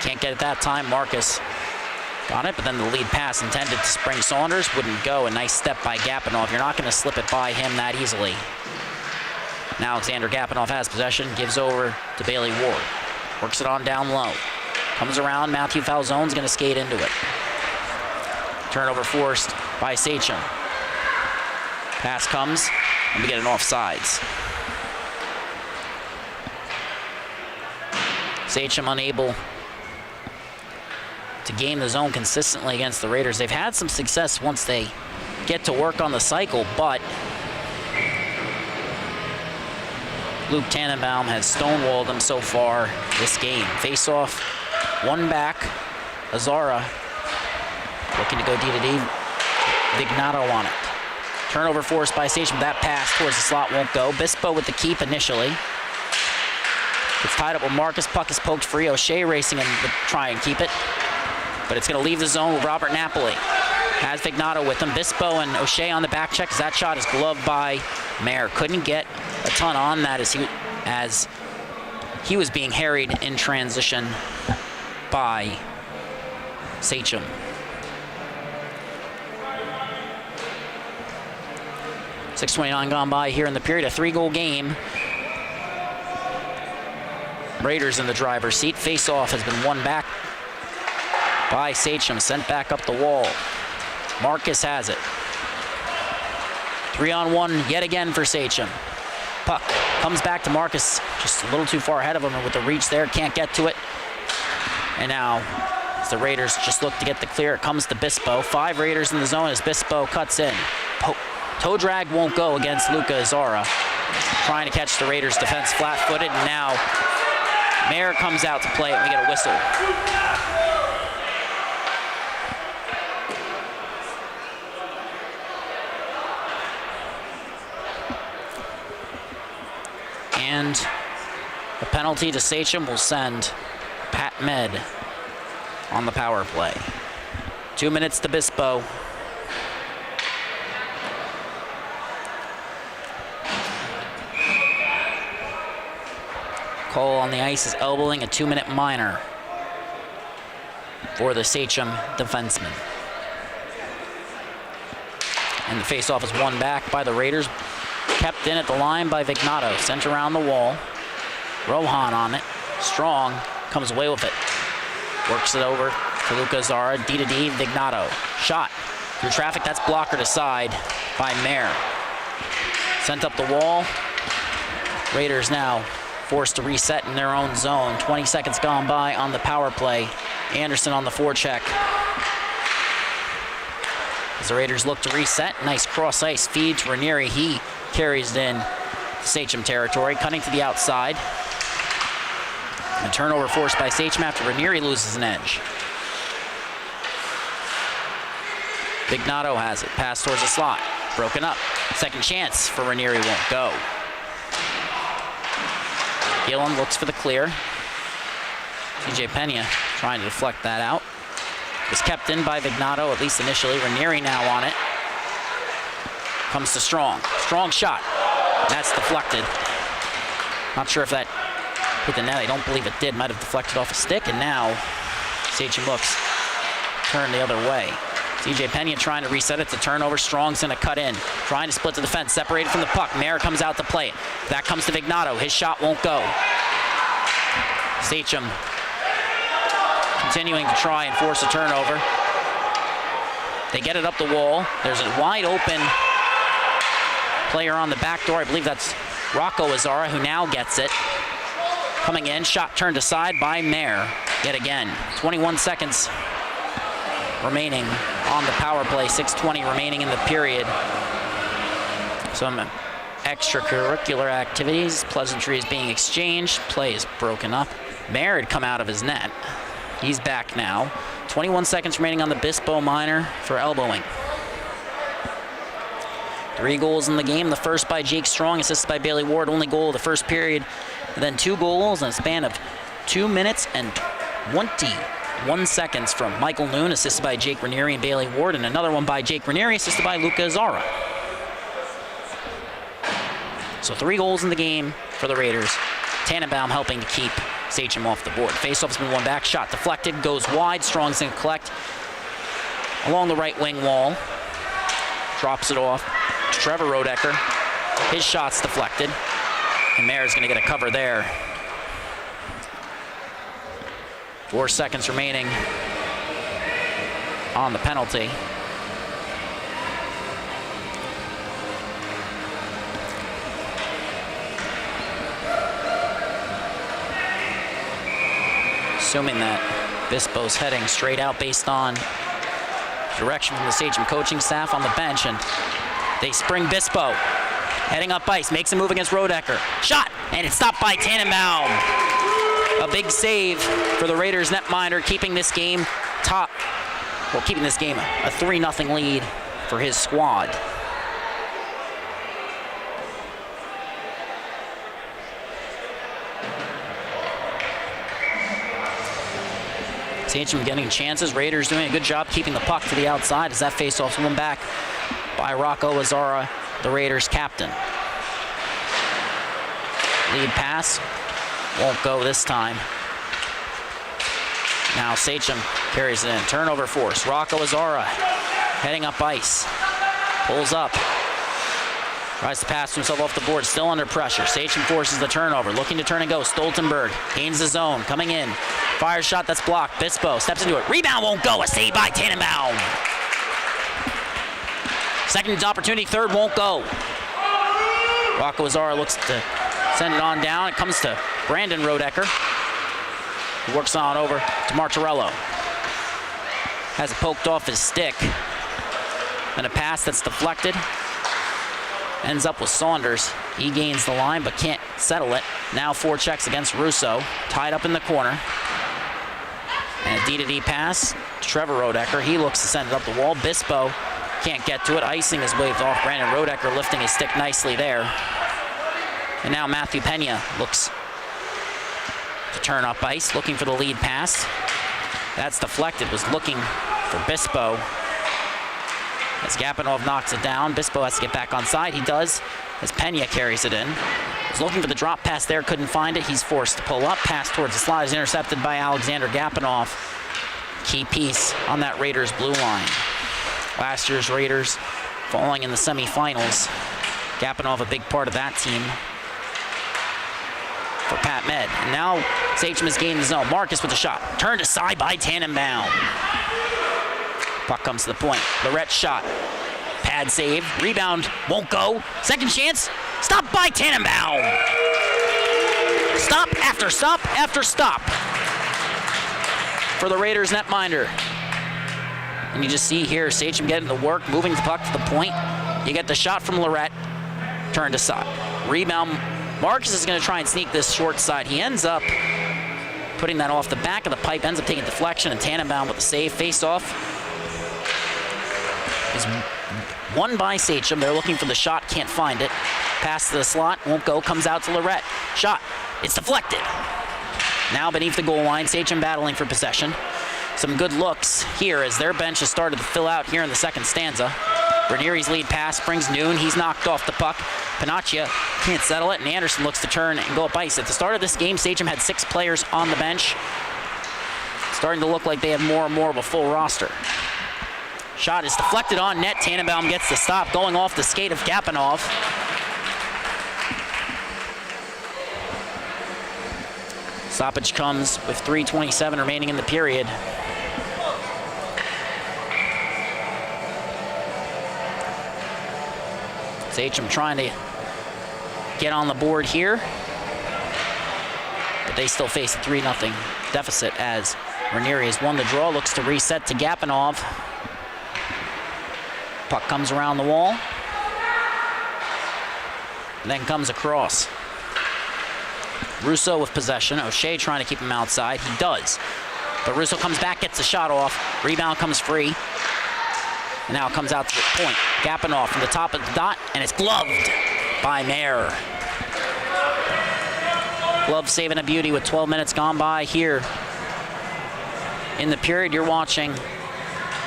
Can't get it that time. Marcus got it, but then the lead pass intended to Spring Saunders wouldn't go. A nice step by Gapanov. You're not going to slip it by him that easily. Now Alexander Gapanov has possession, gives over to Bailey Ward. Works it on down low. Comes around, Matthew Falzone's going to skate into it. Turnover forced by Sachem. Pass comes, and we get an offsides. Sachem unable to gain the zone consistently against the Raiders. They've had some success once they get to work on the cycle, but Luke Tannenbaum has stonewalled them so far this game. Face-off, one back. Azara looking to go D-to-D. Vignato on it. Turnover forced by Sachem. That pass towards the slot won't go. Bispo with the keep initially. It's tied up with Marcus. Puck is poked free. O'Shea racing in to try and keep it. But it's going to leave the zone with Robert Napoli. Has Vignato with him. Bispo and O'Shea on the back check. That shot is gloved by Mayer. Couldn't get a ton on that as he was being harried in transition by Sachem. .629 gone by here in the period. A 3-goal game. Raiders in the driver's seat. Face-off has been won back by Sachem. Sent back up the wall. Marcus has it. 3-on-1 yet again for Sachem. Puck comes back to Marcus, just a little too far ahead of him with the reach there. Can't get to it. And now, as the Raiders just look to get the clear, it comes to Bispo. 5 Raiders in the zone as Bispo cuts in. Toe drag won't go against Luca Azara. Trying to catch the Raiders' defense flat-footed, and now Mayer comes out to play it, and we get a whistle. And the penalty to Sachem will send PatMed on the power play. 2 minutes to Bispo. Cole on the ice is elbowing a 2-minute minor for the Sachem defenseman. And the faceoff is won back by the Raiders. Kept in at the line by Vignato. Sent around the wall. Rohan on it. Strong comes away with it. Works it over to Luca Azara. D-to-D, Vignato. Shot through traffic. That's blockered aside by Mayer. Sent up the wall. Raiders now forced to reset in their own zone. 20 seconds gone by on the power play. Anderson on the forecheck. As the Raiders look to reset, nice cross-ice feed to Ranieri. He carries it in to Sachem territory, cutting to the outside. A turnover forced by Sachem after Ranieri loses an edge. Vignato has it. Pass towards the slot. Broken up. Second chance for Ranieri won't go. Gillen looks for the clear. CJ Pena trying to deflect that out. Was kept in by Vignato, at least initially. Ranieri now on it. Comes to Strong. Strong shot. That's deflected. Not sure if that hit the net. I don't believe it did. Might have deflected off a stick. And now Sachem looks turned the other way. CJ Pena trying to reset it to turnover. Strong's going to cut in. Trying to split the defense. Separated from the puck. Mayer comes out to play it. That comes to Vignato. His shot won't go. Sachem continuing to try and force a turnover. They get it up the wall. There's a wide open player on the back door. I believe that's Rocco Azara, who now gets it. Coming in, shot turned aside by Mayer. Yet again, 21 seconds remaining on the power play, 6:20 remaining in the period. Some extracurricular activities, pleasantries being exchanged, play is broken up. Mayer had come out of his net. He's back now. 21 seconds remaining on the Bispo minor for elbowing. 3 goals in the game. The first by Jake Strong, assisted by Bailey Ward. Only goal of the first period. And then 2 goals in a span of 2 minutes and 21 seconds from Michael Noon, assisted by Jake Ranieri and Bailey Ward. And another one by Jake Ranieri, assisted by Luca Azara. So 3 goals in the game for the Raiders. Tannenbaum helping to keep Sachem off the board. Faceoff's been won back. Shot deflected. Goes wide. Strong's going to collect along the right wing wall. Drops it off. Trevor Rodecker. His shot's deflected. And Mayer's going to get a cover there. 4 seconds remaining on the penalty. Assuming that Bispo's heading straight out based on direction from the Sachem coaching staff on the bench, and they spring Bispo. Heading up ice, makes a move against Rodecker. Shot, and it's stopped by Tannenbaum. A big save for the Raiders netminder, keeping this game keeping this game a 3-0 lead for his squad. Sachem getting chances. Raiders doing a good job keeping the puck to the outside as that faceoff's won back by Rocco Azara, the Raiders captain. Lead pass won't go this time. Now Sachem carries it in. Turnover force. Rocco Azara heading up ice. Pulls up. Tries to pass himself off the board. Still under pressure. Sachem forces the turnover. Looking to turn and go. Stoltenberg gains the zone. Coming in. Fire shot that's blocked. Bispo steps into it. Rebound won't go. A save by Tannenbaum. Second opportunity. Third won't go. Rocco Azara looks to send it on down. It comes to Brandon Rodecker. He works on over to Martorello. Has it poked off his stick. And a pass that's deflected. Ends up with Saunders. He gains the line but can't settle it. Now 4 checks against Russo. Tied up in the corner. And a D-to-D pass to Trevor Rodecker. He looks to send it up the wall. Bispo can't get to it. Icing is waved off. Brandon Rodecker lifting his stick nicely there. And now Matthew Pena looks to turn up ice, looking for the lead pass. That's deflected. Was looking for Bispo. As Gapanov knocks it down, Bispo has to get back on side. He does, as Pena carries it in. Was looking for the drop pass there, couldn't find it. He's forced to pull up. Pass towards the slot is intercepted by Alexander Gapanov. Key piece on that Raiders blue line. Last year's Raiders falling in the semifinals. Gapanov a big part of that team for PatMed. And now Sachem has gained the zone. Marcus with the shot. Turned aside by Tannenbaum. Puck comes to the point. Lorette's shot. Pad save. Rebound won't go. Second chance. Stopped by Tannenbaum. Stop after stop after stop for the Raiders netminder. And you just see here Sachem getting the work, moving the puck to the point. You get the shot from Lorette. Turned aside. Rebound. Marcus is going to try and sneak this short side. He ends up putting that off the back of the pipe. Ends up taking deflection, and Tannenbaum with the save. Face off is won by Sachem. They're looking for the shot, can't find it. Pass to the slot, won't go, comes out to Lorette. Shot, it's deflected. Now beneath the goal line, Sachem battling for possession. Some good looks here as their bench has started to fill out here in the second stanza. Ranieri's lead pass brings Noon. He's knocked off the puck. Panaccia can't settle it, and Anderson looks to turn and go up ice. At the start of this game, Sachem had 6 players on the bench. Starting to look like they have more and more of a full roster. Shot is deflected on net. Tannenbaum gets the stop, going off the skate of Gapanov. Stoppage comes with 3:27 remaining in the period. Sachem trying to get on the board here, but they still face a 3-0 deficit as Ranieri has won the draw, looks to reset to Gapanov. Puck comes around the wall, and then comes across. Russo with possession. O'Shea trying to keep him outside. He does. But Russo comes back, gets the shot off. Rebound comes free. And now it comes out to the point. Gapanov from the top of the dot, and it's gloved by Mayer. Glove saving a beauty with 12 minutes gone by here. In the period, you're watching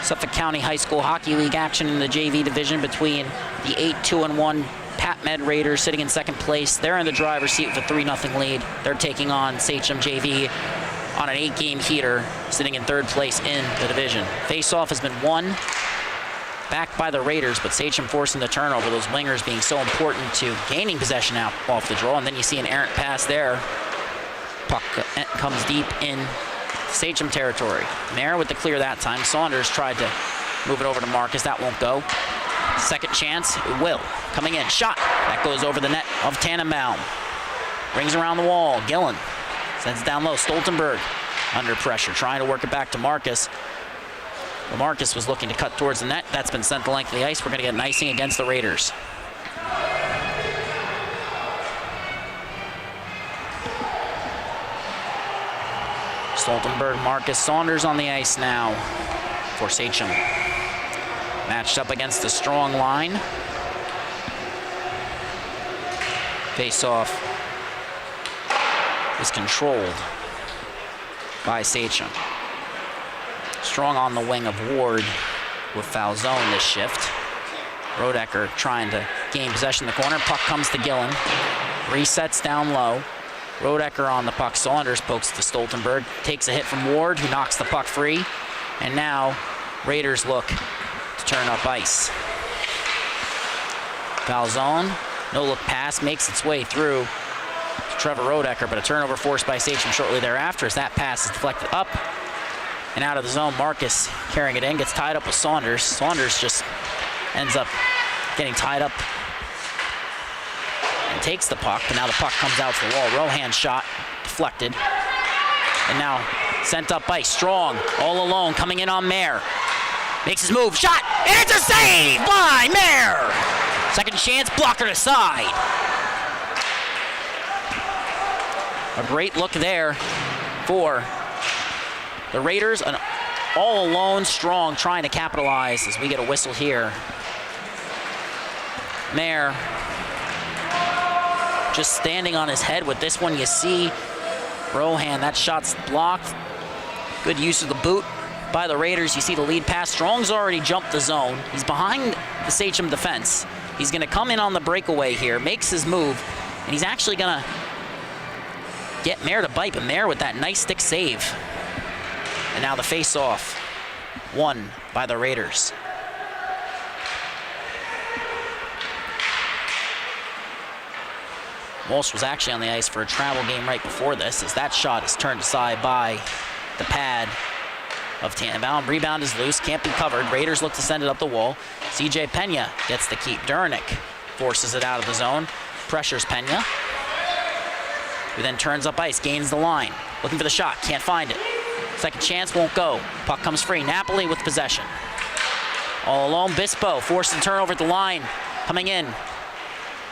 Suffolk County High School Hockey League action in the JV division between the 8-2-1 PatMed Raiders sitting in second place. They're in the driver's seat with a 3-0 lead. They're taking on Sachem JV on an 8-game heater, sitting in third place in the division. Face-off has been won back by the Raiders, but Sachem forcing the turnover, those wingers being so important to gaining possession out off the draw. And then you see an errant pass there. Puck comes deep in Sachem territory. Mayer with the clear that time. Saunders tried to move it over to Marcus. That won't go. Second chance, it will. Coming in, shot. That goes over the net of Tannenbaum. Brings around the wall. Gillen sends it down low. Stoltenberg under pressure, trying to work it back to Marcus. Well, Marcus was looking to cut towards the net. That's been sent the length of the ice. We're going to get an icing against the Raiders. Stoltenberg, Marcus, Saunders on the ice now for Sachem. Matched up against the strong line. Face-off is controlled by Sachem. Strong on the wing of Ward with Falzone this shift. Rodecker trying to gain possession in the corner. Puck comes to Gillen. Resets down low. Rodecker on the puck. Saunders pokes to Stoltenberg. Takes a hit from Ward, who knocks the puck free. And now Raiders look to turn up ice. Falzone, no-look pass, makes its way through to Trevor Rodecker, but a turnover forced by Sachem shortly thereafter as that pass is deflected up and out of the zone. Marcus carrying it in, gets tied up with Saunders. Saunders just ends up getting tied up and takes the puck, but now the puck comes out to the wall. Rohan's shot deflected, and now sent up ice. Strong, all alone, coming in on Mayer. Makes his move, shot, and it's a save by Mayer! Second chance, blocker to side. A great look there for the Raiders, an all alone Strong trying to capitalize as we get a whistle here. Mayer just standing on his head with this one. You see Rohan, that shot's blocked. Good use of the boot by the Raiders. You see the lead pass. Strong's already jumped the zone. He's behind the Sachem defense. He's gonna come in on the breakaway here, makes his move, and he's actually gonna get Mayer to bite, but Mayer with that nice stick save. And now the face-off, won by the Raiders. Walsh was actually on the ice for a travel game right before this, as that shot is turned aside by the pad of Tannenbaum. Rebound is loose, can't be covered. Raiders look to send it up the wall. CJ Pena gets the keep. Durnick forces it out of the zone, pressures Pena, who then turns up ice, gains the line, looking for the shot, can't find it. Second chance, won't go. Puck comes free. Napoli with possession. All alone, Bispo forced the turnover at the line. Coming in.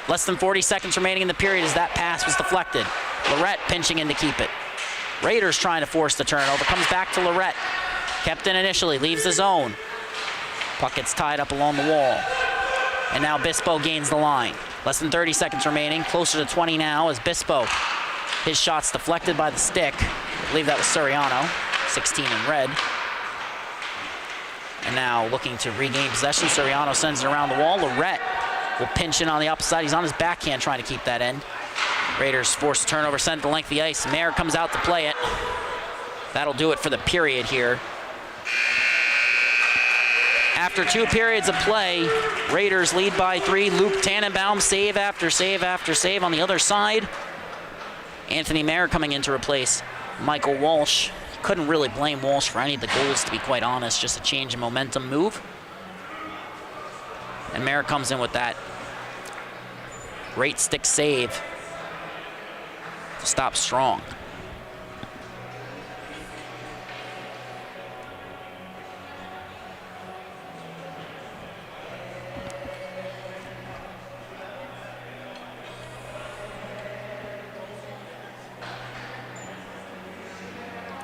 Less than 40 seconds remaining in the period as that pass was deflected. Lorette pinching in to keep it. Raiders trying to force the turnover. Comes back to Lorette. Kept in initially, leaves the zone. Puck gets tied up along the wall. And now Bispo gains the line. Less than 30 seconds remaining. Closer to 20 now as Bispo. His shot's deflected by the stick. I believe that was Suriano, 16 in red. And now looking to regain possession. Suriano sends it around the wall. Lorette will pinch in on the opposite side. He's on his backhand trying to keep that end. Raiders force a turnover, send it to length of the ice. Mayer comes out to play it. That'll do it for the period here. After 2 periods of play, Raiders lead by 3. Luke Tannenbaum, save after save after save on the other side. Anthony Mayer coming in to replace Michael Walsh. Couldn't really blame Walsh for any of the goals, to be quite honest. Just a change in momentum move. And Mayer comes in with that great stick save to stop Strong.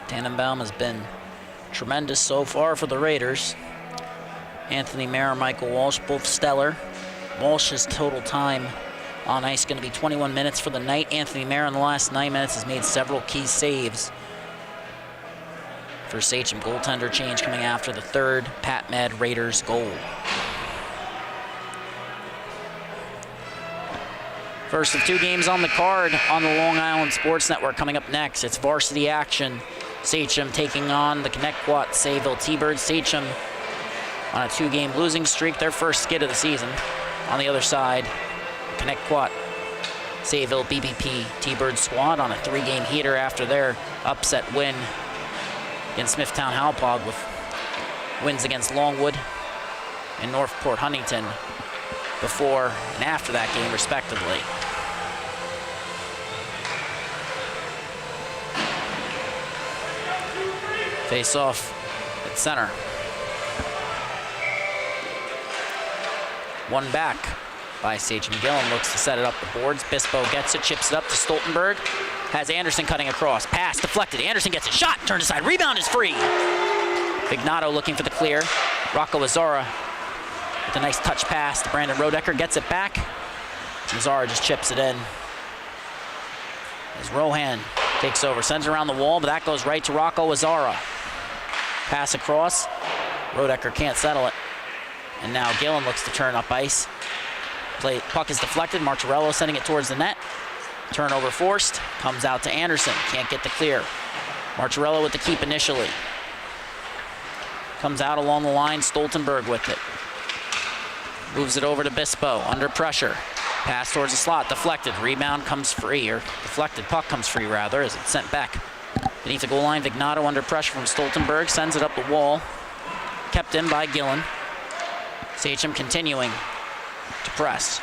Tannenbaum has been tremendous so far for the Raiders. Anthony Mayer, Michael Walsh, both stellar. Walsh's total time on ice going to be 21 minutes for the night. Anthony Mayer in the last 9 minutes has made several key saves. For Sachem, goaltender change coming after the 3rd PatMed Raiders goal. First of 2 games on the card on the Long Island Sports Network coming up next. It's varsity action. Sachem taking on the Connecticut Sayville T-Birds. Sachem on a 2-game losing streak, their first skid of the season. On the other side, Connecticut Sayville BBP T-Bird squad on a 3-game heater after their upset win against Smithtown Hauppauge, with wins against Longwood and Northport Huntington before and after that game, respectively. Face off at center. 1 back by Sachem. Gillen looks to set it up the boards. Bispo gets it, chips it up to Stoltenberg. Has Anderson cutting across. Pass deflected. Anderson gets it. Shot. Turned aside. Rebound is free. Vignato looking for the clear. Rocco Azzara with a nice touch pass to Brandon Rodecker. Gets it back. Azzara just chips it in. As Rohan takes over. Sends it around the wall, but that goes right to Rocco Azzara. Pass across. Rodecker can't settle it. And now Gillen looks to turn up ice. Puck is deflected. Martorello sending it towards the net. Turnover forced. Comes out to Anderson. Can't get the clear. Martorello with the keep initially. Comes out along the line. Stoltenberg with it. Moves it over to Bispo. Under pressure. Pass towards the slot. Deflected. Rebound comes free. Or deflected puck comes free, rather, as it's sent back beneath the goal line. Vignato under pressure from Stoltenberg. Sends it up the wall. Kept in by Gillen. Sachem continuing to press.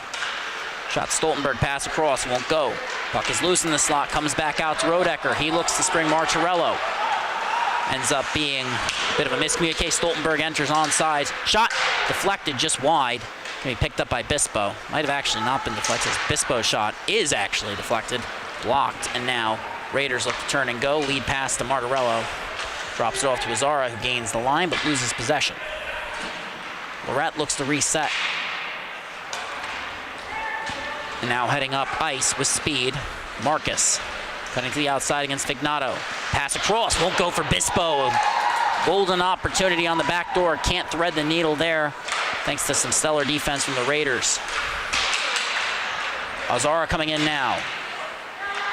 Shot Stoltenberg, pass across, won't go. Puck is loose in the slot, comes back out to Rodecker. He looks to spring Martorello. Ends up being a bit of a miscommunication. Stoltenberg enters on sides. Shot deflected just wide. Can be picked up by Bispo. Might have actually not been deflected. Bispo's shot is actually deflected, blocked, and now Raiders look to turn and go. Lead pass to Martorello. Drops it off to Azzara, who gains the line but loses possession. Lorette looks to reset. And now heading up ice with speed, Marcus. Cutting to the outside against Vignato. Pass across, won't go for Bispo. Golden opportunity on the back door, can't thread the needle there, thanks to some stellar defense from the Raiders. Azzara coming in now.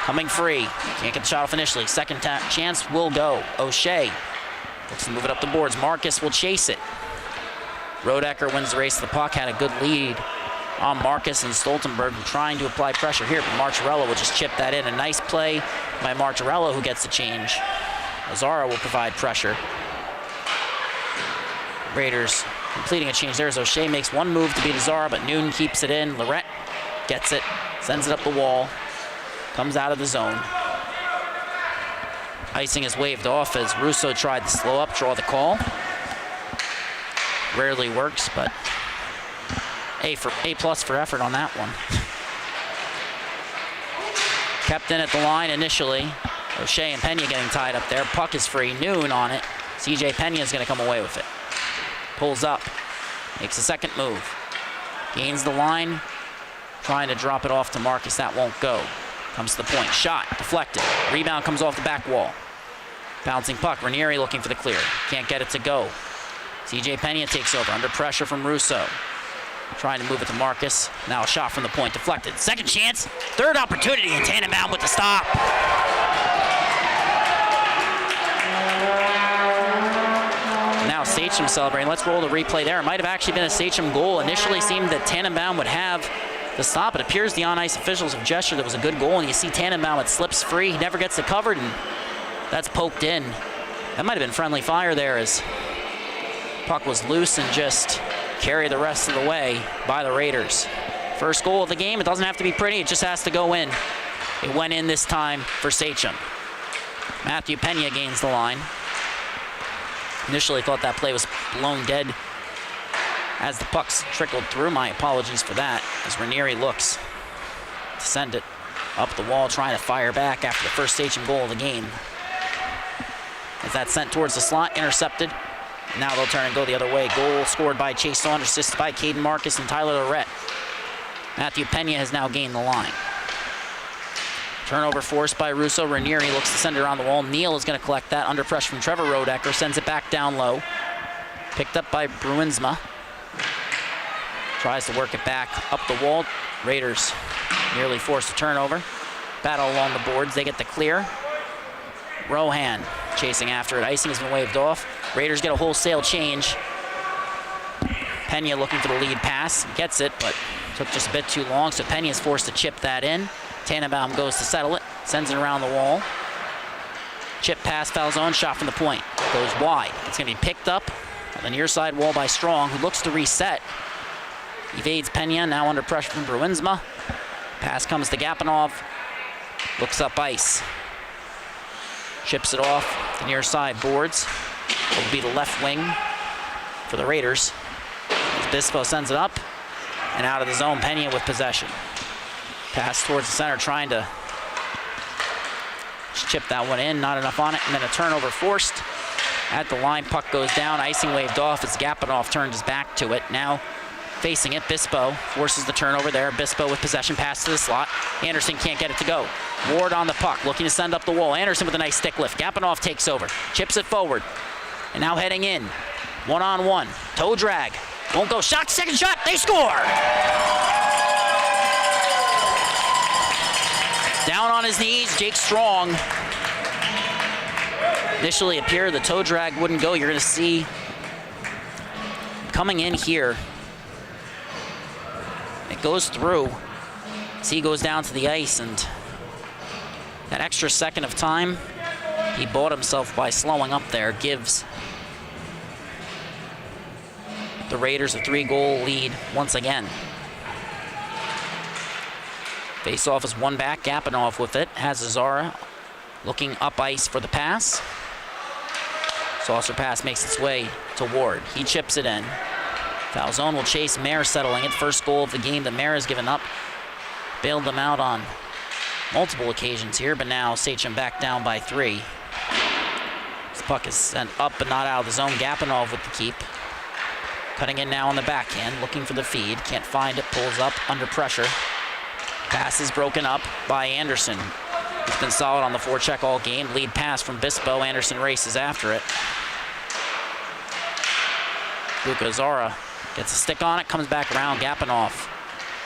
Coming free, can't get the shot off initially. Second chance will go. O'Shea looks to move it up the boards. Marcus will chase it. Rodecker wins the race to the puck, had a good lead on Marcus, and Stoltenberg trying to apply pressure here, but Martorello will just chip that in. A nice play by Martorello, who gets the change. Azzara will provide pressure. Raiders completing a change there as O'Shea makes 1 move to beat Azzara, but Noon keeps it in. Lorette gets it, sends it up the wall, comes out of the zone. Icing is waved off as Russo tried to slow up, draw the call. Rarely works, but A+ for effort on that one. Kept in at the line initially. O'Shea and Pena getting tied up there. Puck is free. Noon on it. CJ Pena is going to come away with it. Pulls up. Makes a second move. Gains the line. Trying to drop it off to Marcus. That won't go. Comes to the point. Shot. Deflected. Rebound comes off the back wall. Bouncing puck, Ranieri looking for the clear. Can't get it to go. CJ Pena takes over under pressure from Russo. Trying to move it to Marcus. Now a shot from the point, deflected. Second chance, third opportunity, and Tannenbaum with the stop. Now Sachem celebrating. Let's roll the replay there. It might have actually been a Sachem goal. Initially seemed that Tannenbaum would have the stop. It appears the on-ice officials have gestured that was a good goal, and you see Tannenbaum, it slips free. He never gets it covered, and that's poked in. That might have been friendly fire there as puck was loose and just carried the rest of the way by the Raiders. First goal of the game. It doesn't have to be pretty. It just has to go in. It went in this time for Sachem. Matthew Pena gains the line. Initially thought that play was blown dead as the pucks trickled through. My apologies for that, as Ranieri looks to send it up the wall, trying to fire back after the first Sachem goal of the game. As that's sent towards the slot, intercepted. Now they'll turn and go the other way. Goal scored by Chase Saunders, assisted by Caden Marcus and Tyler Lorette. Matthew Pena has now gained the line. Turnover forced by Russo. Ranieri looks to send it around the wall. Neal is going to collect that under pressure from Trevor Rodecker. Sends it back down low. Picked up by Bruinsma. Tries to work it back up the wall. Raiders nearly forced a turnover. Battle along the boards. They get the clear. Rohan chasing after it. Icing has been waved off. Raiders get a wholesale change. Pena looking for the lead pass. Gets it, but took just a bit too long, so Pena is forced to chip that in. Tannenbaum goes to settle it, sends it around the wall. Chip pass, foul zone, shot from the point. Goes wide. It's going to be picked up on the near side wall by Strong, who looks to reset. Evades Pena, now under pressure from Bruinsma. Pass comes to Gapanov. Looks up ice. Chips it off the near side boards. It will be the left wing for the Raiders. Bispo sends it up and out of the zone. Pena with possession. Pass towards the center, trying to chip that one in. Not enough on it. And then a turnover forced at the line. Puck goes down. Icing waved off as Gapanov turns his back to it. Now facing it, Bispo forces the turnover there. Bispo with possession, pass to the slot. Anderson can't get it to go. Ward on the puck, looking to send up the wall. Anderson with a nice stick lift. Gapanov takes over, chips it forward. And now heading in, one-on-one. Toe drag, won't go. Shot, second shot, they score! Down on his knees, Jake Strong. Initially appeared the toe drag wouldn't go. You're gonna see coming in here, it goes through. See, goes down to the ice, and that extra second of time he bought himself by slowing up there gives the Raiders a 3-goal lead once again. Face-off is one back. Gapanov with it. Has Azara looking up ice for the pass. Saucer pass makes its way to Ward. He chips it in. Foul zone will chase Mayer, settling it. First goal of the game that Mayer has given up. Bailed them out on multiple occasions here, but now Sachem back down by 3. This puck is sent up but not out of the zone. Gapanov with the keep. Cutting in now on the backhand, looking for the feed. Can't find it, pulls up under pressure. Pass is broken up by Anderson. He's been solid on the forecheck all game. Lead pass from Bispo. Anderson races after it. Luka Zara gets a stick on it, comes back around. Gapanov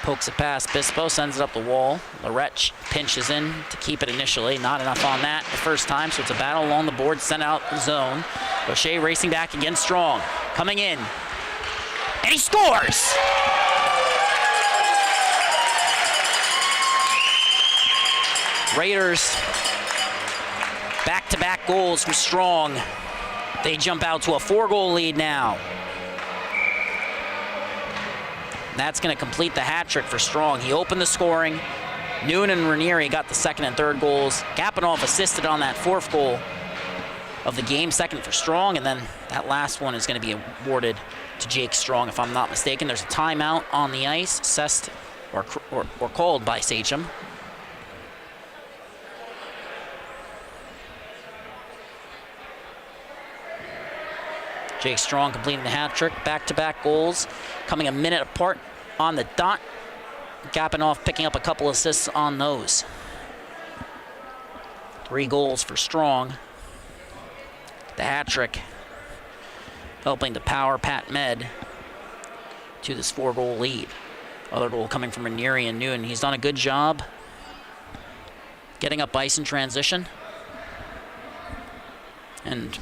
pokes it past Bispo, sends it up the wall. Lorette pinches in to keep it initially. Not enough on that the first time, so it's a battle along the board, sent out the zone. O'Shea racing back against Strong. Coming in. And he scores! Raiders, back-to-back goals from Strong. They jump out to a 4-goal lead now. That's going to complete the hat trick for Strong. He opened the scoring. Noonan and Ranieri got the second and third goals. Gapanov assisted on that 4th goal of the game, second for Strong, and then that last one is going to be awarded to Jake Strong, if I'm not mistaken. There's a timeout on the ice, assessed or called by Sachem. Jake Strong completing the hat trick, back-to-back goals, coming a minute apart on the dot. Gapanov picking up a couple assists on those. 3 goals for Strong. The hat trick helping to power PatMed to this 4-goal lead. Other goal coming from Ranieri and Noon. He's done a good job getting up ice in transition. And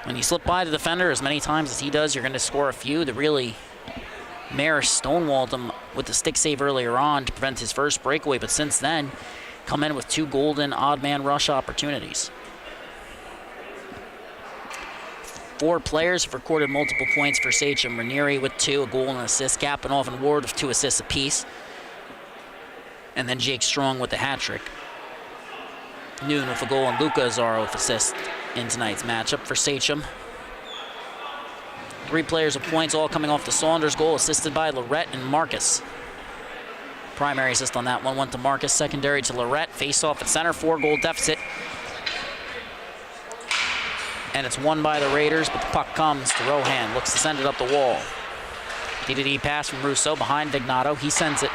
when you slip by the defender as many times as he does, you're going to score a few. The really Mayer stonewalled him with the stick save earlier on to prevent his first breakaway, but since then, come in with 2 golden odd man rush opportunities. 4 players have recorded multiple points for Sachem. Ranieri with 2, a goal and an assist. Gapinoff and Ward with 2 assists apiece. And then Jake Strong with the hat trick. Noon with a goal and Luca Azaro with assist in tonight's matchup for Sachem. 3 players with points, all coming off the Saunders goal, assisted by Lorette and Marcus. Primary assist on that one went to Marcus, secondary to Lorette. Face off at center, 4-goal deficit. And it's won by the Raiders, but the puck comes to Rohan. Looks to send it up the wall. D-to-D pass from Russo behind Vignato. He sends it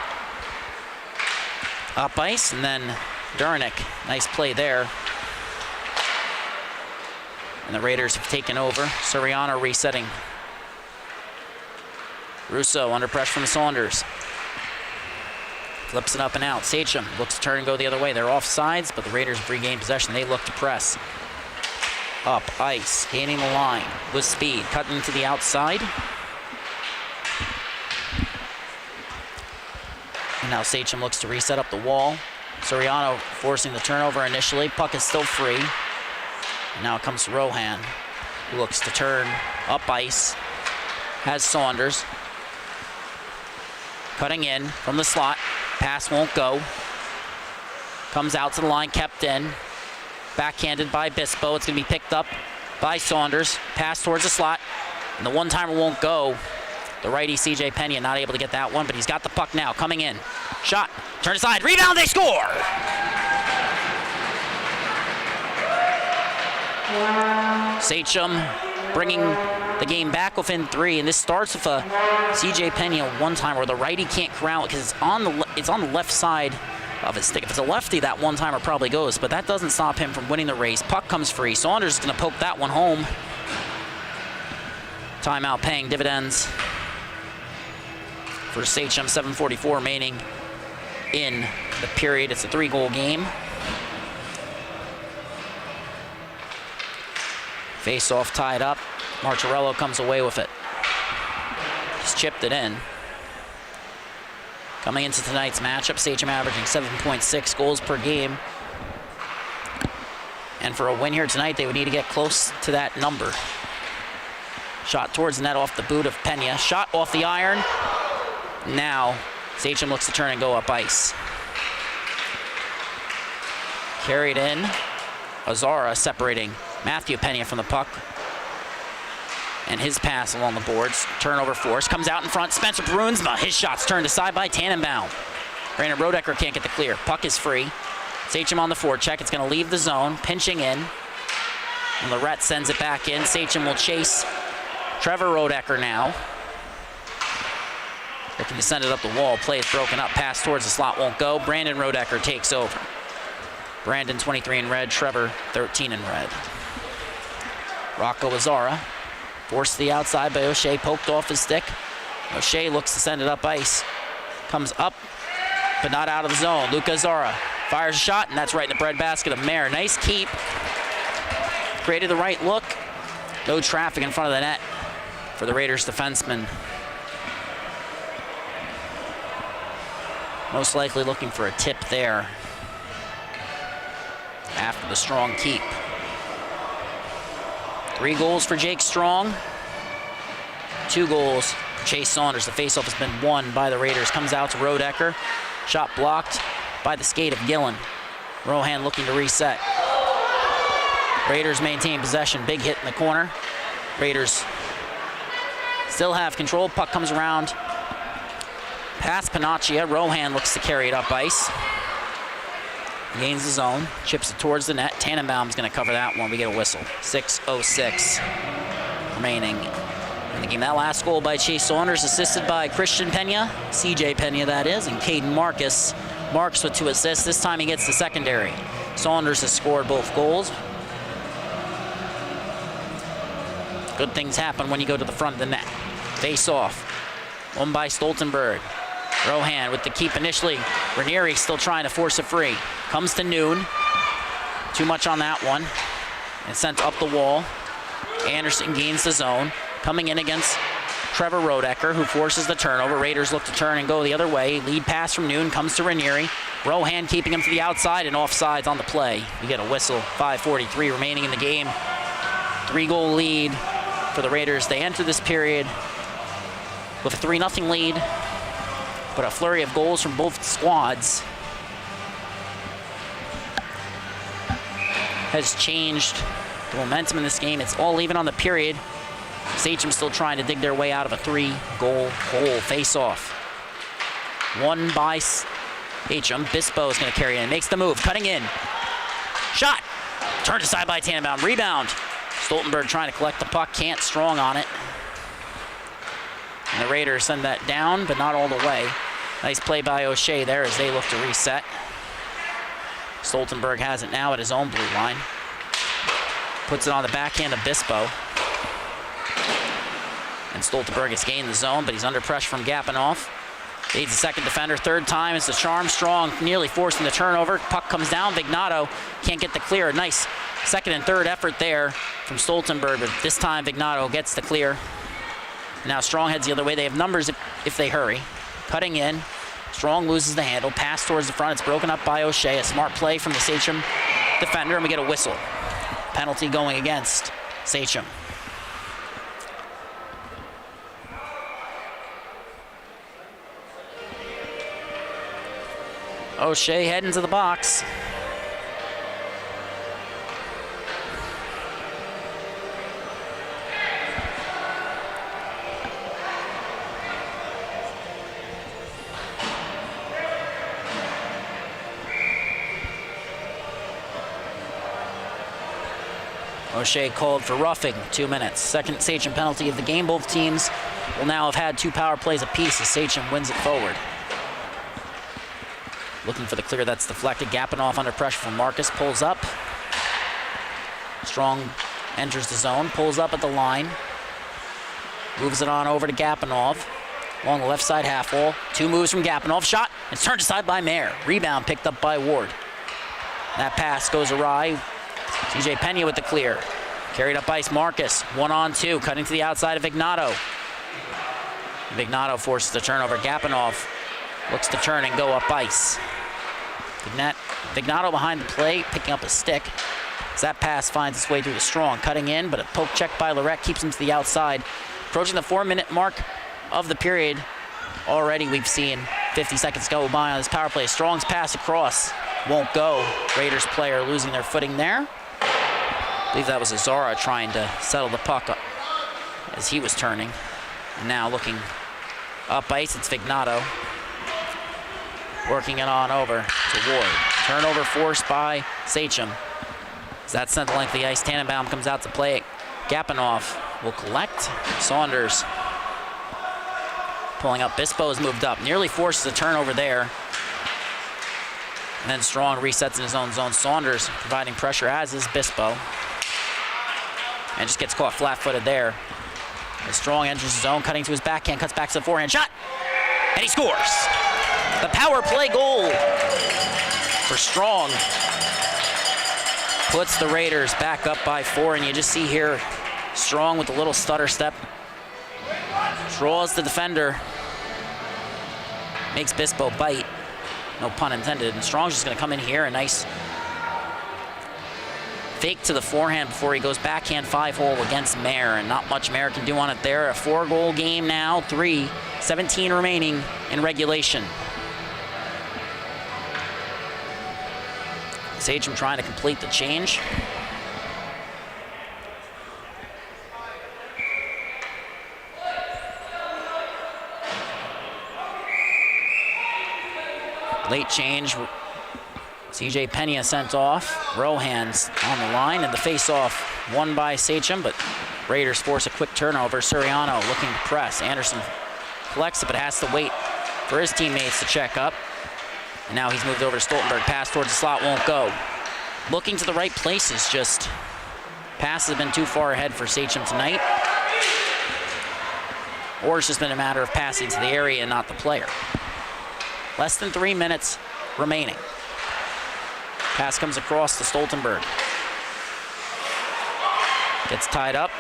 up ice, and then Durnick. Nice play there. And the Raiders have taken over. Soriano resetting. Russo under pressure from the Saunders. Flips it up and out. Sachem looks to turn and go the other way. They're off sides, but the Raiders have regained possession. They look to press. Up ice, gaining the line with speed, cutting to the outside. And now Sachem looks to reset up the wall. Soriano forcing the turnover initially. Puck is still free. And now it comes to Rohan, who looks to turn up ice. Has Saunders. Cutting in from the slot. Pass won't go. Comes out to the line, kept in. Backhanded by Bispo. It's going to be picked up by Saunders. Pass towards the slot. And the one-timer won't go. The righty, C.J. Pena, not able to get that one, but he's got the puck now. Coming in. Shot. Turn aside. Rebound. They score! Sachem bringing the game back within 3, and this starts with a C.J. Pena one-timer where the righty can't corral it because it's on the left side of his stick. If it's a lefty, that one-timer probably goes, but that doesn't stop him from winning the race. Puck comes free. Saunders is going to poke that one home. Timeout paying dividends for Sachem. 7:44 remaining in the period. It's a 3-goal game. Face-off tied up. Martorello comes away with it. He's chipped it in. Coming into tonight's matchup, Sachem averaging 7.6 goals per game. And for a win here tonight, they would need to get close to that number. Shot towards the net off the boot of Pena. Shot off the iron. Now, Sachem looks to turn and go up ice. Carried in. Azara separating Matthew Pena from the puck. And his pass along the boards. Turnover force. Comes out in front. Spencer Brunsma. His shot's turned aside by Tannenbaum. Brandon Rodecker can't get the clear. Puck is free. Sachem on the forecheck. It's going to leave the zone. Pinching in. And Lorette sends it back in. Sachem will chase Trevor Rodecker now. Looking to send it up the wall. Play is broken up. Pass towards the slot won't go. Brandon Rodecker takes over. Brandon 23 in red. Trevor 13 in red. Rocco Azara. Forced to the outside by O'Shea, poked off his stick. O'Shea looks to send it up ice. Comes up, but not out of the zone. Luca Azara fires a shot, and that's right in the breadbasket of Mayer. Nice keep. Created the right look. No traffic in front of the net for the Raiders defenseman. Most likely looking for a tip there after the strong keep. 3 goals for Jake Strong. 2 goals for Chase Saunders. The faceoff has been won by the Raiders. Comes out to Rodecker. Shot blocked by the skate of Gillen. Rohan looking to reset. Raiders maintain possession. Big hit in the corner. Raiders still have control. Puck comes around past Panaccia. Rohan looks to carry it up ice. Gains the zone, chips it towards the net. Tannenbaum's going to cover that one. We get a whistle. 6:06 remaining in the game. That last goal by Chase Saunders, assisted by Christian Pena, C.J. Pena that is, and Caden Marcus. Marks with 2 assists. This time he gets the secondary. Saunders has scored both goals. Good things happen when you go to the front of the net. Face off. Won by Stoltenberg. Rohan with the keep initially. Ranieri still trying to force it free. Comes to Noon. Too much on that one. And sent up the wall. Anderson gains the zone. Coming in against Trevor Rodecker, who forces the turnover. Raiders look to turn and go the other way. Lead pass from Noon comes to Ranieri. Rohan keeping him to the outside and offsides on the play. We get a whistle. 5:43 remaining in the game. 3-goal lead for the Raiders. They enter this period with a 3-0 lead, but a flurry of goals from both squads has changed the momentum in this game. It's all even on the period. Sachem still trying to dig their way out of a 3-goal hole. Face-off. Won by Sachem. Bispo is going to carry it in. Makes the move. Cutting in. Shot. Turned aside by Tannenbaum. Rebound. Stoltenberg trying to collect the puck. Can't. Strong on it. And the Raiders send that down, but not all the way. Nice play by O'Shea there as they look to reset. Stoltenberg has it now at his own blue line. Puts it on the backhand of Bispo. And Stoltenberg has gained the zone, but he's under pressure from Gapinoff. Needs a second defender. Third time is the charm. Strong nearly forcing the turnover. Puck comes down. Vignato can't get the clear. Nice second and third effort there from Stoltenberg, but this time Vignato gets the clear. Now Strong heads the other way. They have numbers if they hurry. Cutting in. Strong loses the handle. Pass towards the front. It's broken up by O'Shea. A smart play from the Sachem defender, and we get a whistle. Penalty going against Sachem. O'Shea heading to the box. O'Shea called for roughing, 2 minutes. Second Sachem penalty of the game. Both teams will now have had 2 power plays apiece as Sachem wins it forward. Looking for the clear, that's deflected. Gapinoff under pressure from Marcus, pulls up. Strong enters the zone, pulls up at the line. Moves it on over to Gapinoff. Along the left side half wall. 2 moves from Gapinoff, shot. It's turned aside by Mayer. Rebound picked up by Ward. That pass goes awry. TJ Pena with the clear. Carried up ice, Marcus. 1-on-2, cutting to the outside of Vignato. Vignato forces the turnover. Gapinoff looks to turn and go up ice. Vignato behind the play, picking up a stick. As that pass finds its way through the Strong. Cutting in, but a poke check by Lorette keeps him to the outside. Approaching the 4-minute mark of the period. Already we've seen 50 seconds go by on this power play. Strong's pass across won't go. Raiders player losing their footing there. I believe that was Azara trying to settle the puck up as he was turning. And now looking up ice, it's Vignato. Working it on over to Ward. Turnover forced by Sachem. As that sent the length of the ice, Tannenbaum comes out to play it. Gapinoff will collect. Saunders pulling up. Bispo's moved up. Nearly forces a turnover there. And then Strong resets in his own zone. Saunders providing pressure, as is Bispo. And just gets caught flat-footed there. As Strong enters the zone, cutting to his backhand, cuts back to the forehand shot. And he scores. The power play goal for Strong puts the Raiders back up by 4, and you just see here Strong with a little stutter step. Draws the defender. Makes Bispo bite. No pun intended. And Strong's just going to come in here. A nice fake to the forehand before he goes backhand 5-hole against Mayer. And not much Mayer can do on it there. A 4-goal game now. 17 remaining in regulation. Sachem trying to complete the change. Late change. CJ Pena sent off. Rohan's on the line, and the face-off won by Sachem, but Raiders force a quick turnover. Suriano looking to press. Anderson collects it, but has to wait for his teammates to check up. And now he's moved over to Stoltenberg. Pass towards the slot won't go. Looking to the right places, just passes have been too far ahead for Sachem tonight. or it's just been a matter of passing to the area and not the player. Less than 3 minutes remaining. Pass comes across to Stoltenberg. Gets tied up,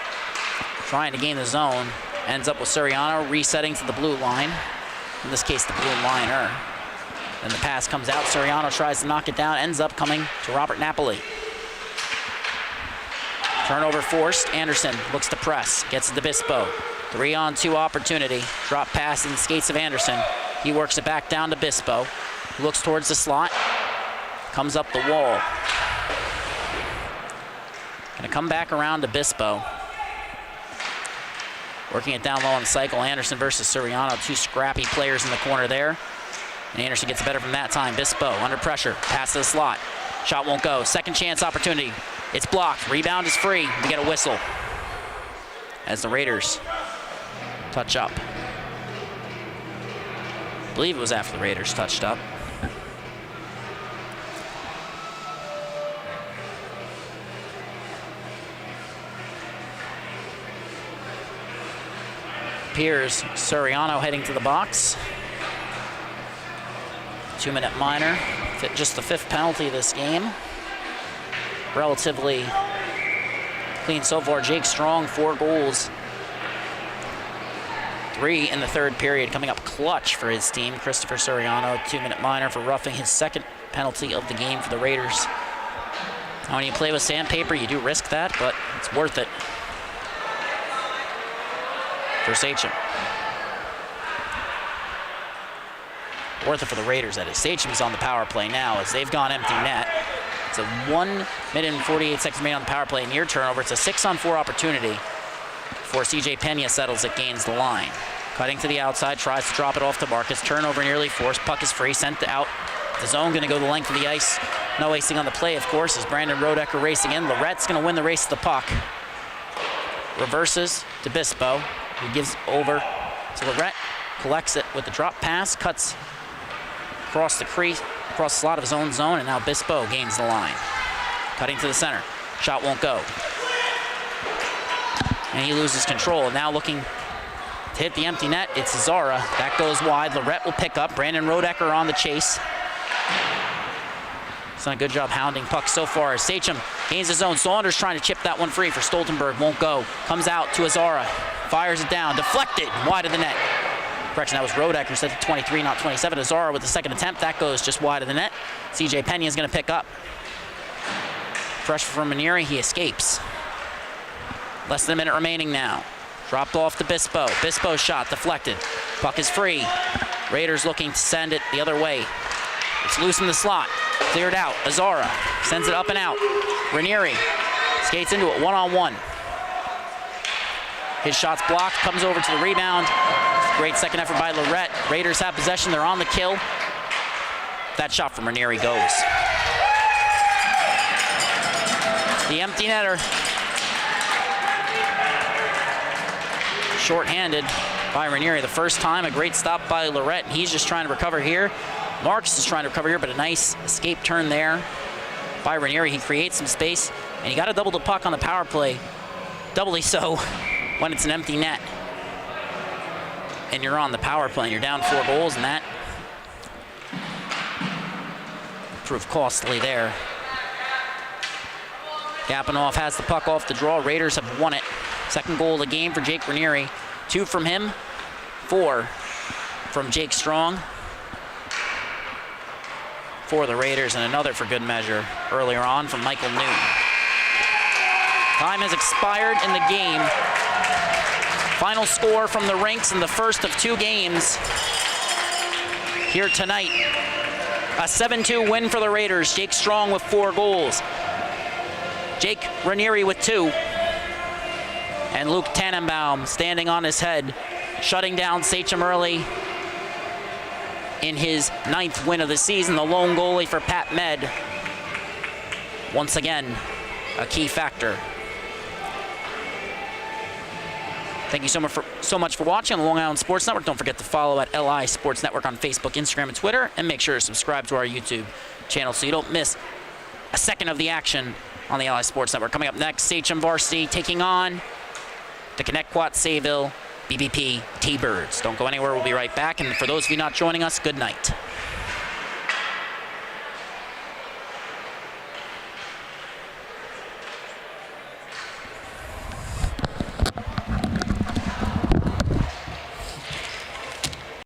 trying to gain the zone. Ends up with Suriano resetting to the blue line. In this case, the blue liner. Then the pass comes out. Suriano tries to knock it down. Ends up coming to Robert Napoli. Turnover forced. Anderson looks to press. Gets to Bispo. 3-on-2 opportunity. Drop pass in the skates of Anderson. He works it back down to Bispo. Looks towards the slot. Comes up the wall. Gonna come back around to Bispo. Working it down low on the cycle. Anderson versus Suriano. Two scrappy players in the corner there. And Anderson gets better from that time. Bispo under pressure. Pass to the slot. Shot won't go. Second chance opportunity. It's blocked. Rebound is free. We get a whistle as the Raiders touch up. I believe it was after the Raiders touched up. Appears Suriano heading to the box. 2-minute minor. Just the 5th penalty of this game. Relatively clean so far. Jake Strong, 4 goals. 3 in the 3rd period, coming up clutch for his team. Christopher Suriano, 2-minute minor for roughing, his 2nd penalty of the game for the Raiders. Now, when you play with sandpaper, you do risk that, but it's worth it for Sachem. Worth it for the Raiders, that is. Sachem's on the power play now as they've gone empty net. It's a 1 minute and 48 seconds remaining on the power play. Near turnover. It's a 6-on-4 opportunity before CJ Pena settles it, gains the line. Cutting to the outside, tries to drop it off to Marcus. Turnover nearly forced. Puck is free, sent out. The zone going to go the length of the ice. No icing on the play, of course, as Brandon Rodecker racing in. Lorette's going to win the race to the puck. Reverses to Bispo, who gives over to Lorette. Collects it with the drop pass, cuts across the crease, across the slot of his own zone, and now Bispo gains the line. Cutting to the center. Shot won't go. And he loses control. Now looking to hit the empty net, it's Zara. That goes wide. Lorette will pick up. Brandon Rodecker on the chase. He's done a good job hounding pucks so far as Sachem gains his own. Saunders trying to chip that one free for Stoltenberg. Won't go. Comes out to Azara. Fires it down. Deflected. Wide of the net. Correction, that was Rodecker, set to 23, not 27. Azara with the 2nd attempt. That goes just wide of the net. CJ Pena is going to pick up. Pressure from Manieri. He escapes. Less than a minute remaining now. Dropped off to Bispo. Bispo's shot deflected. Puck is free. Raiders looking to send it the other way. It's loose in the slot. Cleared out. Azara sends it up and out. Ranieri skates into it 1-on-1. His shot's blocked. Comes over to the rebound. Great second effort by Lorette. Raiders have possession. They're on the kill. That shot from Ranieri goes. The empty netter. Short-handed by Ranieri the first time. A great stop by Lorette. He's just trying to recover here. Marks is trying to recover here, but a nice escape turn there by Ranieri. He creates some space, and you got to double the puck on the power play. Doubly so when it's an empty net. And you're on the power play, and you're down 4 goals, and that proved costly there. Gapinoff has the puck off the draw. Raiders have won it. 2nd goal of the game for Jake Ranieri. 2 from him, 4 from Jake Strong for the Raiders, and another for good measure earlier on from Michael Newton. Time has expired in the game. Final score from the rinks in the first of 2 games here tonight. A 7-2 win for the Raiders. Jake Strong with 4 goals. Jake Ranieri with 2. And Luke Tannenbaum standing on his head, shutting down Sachem early in his 9th win of the season. The lone goalie for PatMed. Once again, a key factor. Thank you so much for watching on the Long Island Sports Network. Don't forget to follow at LI Sports Network on Facebook, Instagram, and Twitter. And make sure to subscribe to our YouTube channel so you don't miss a second of the action on the LI Sports Network. Coming up next, Sachem Varsity taking on the Connecticut Sayville BBP T-Birds. Don't go anywhere. We'll be right back. And for those of you not joining us, good night.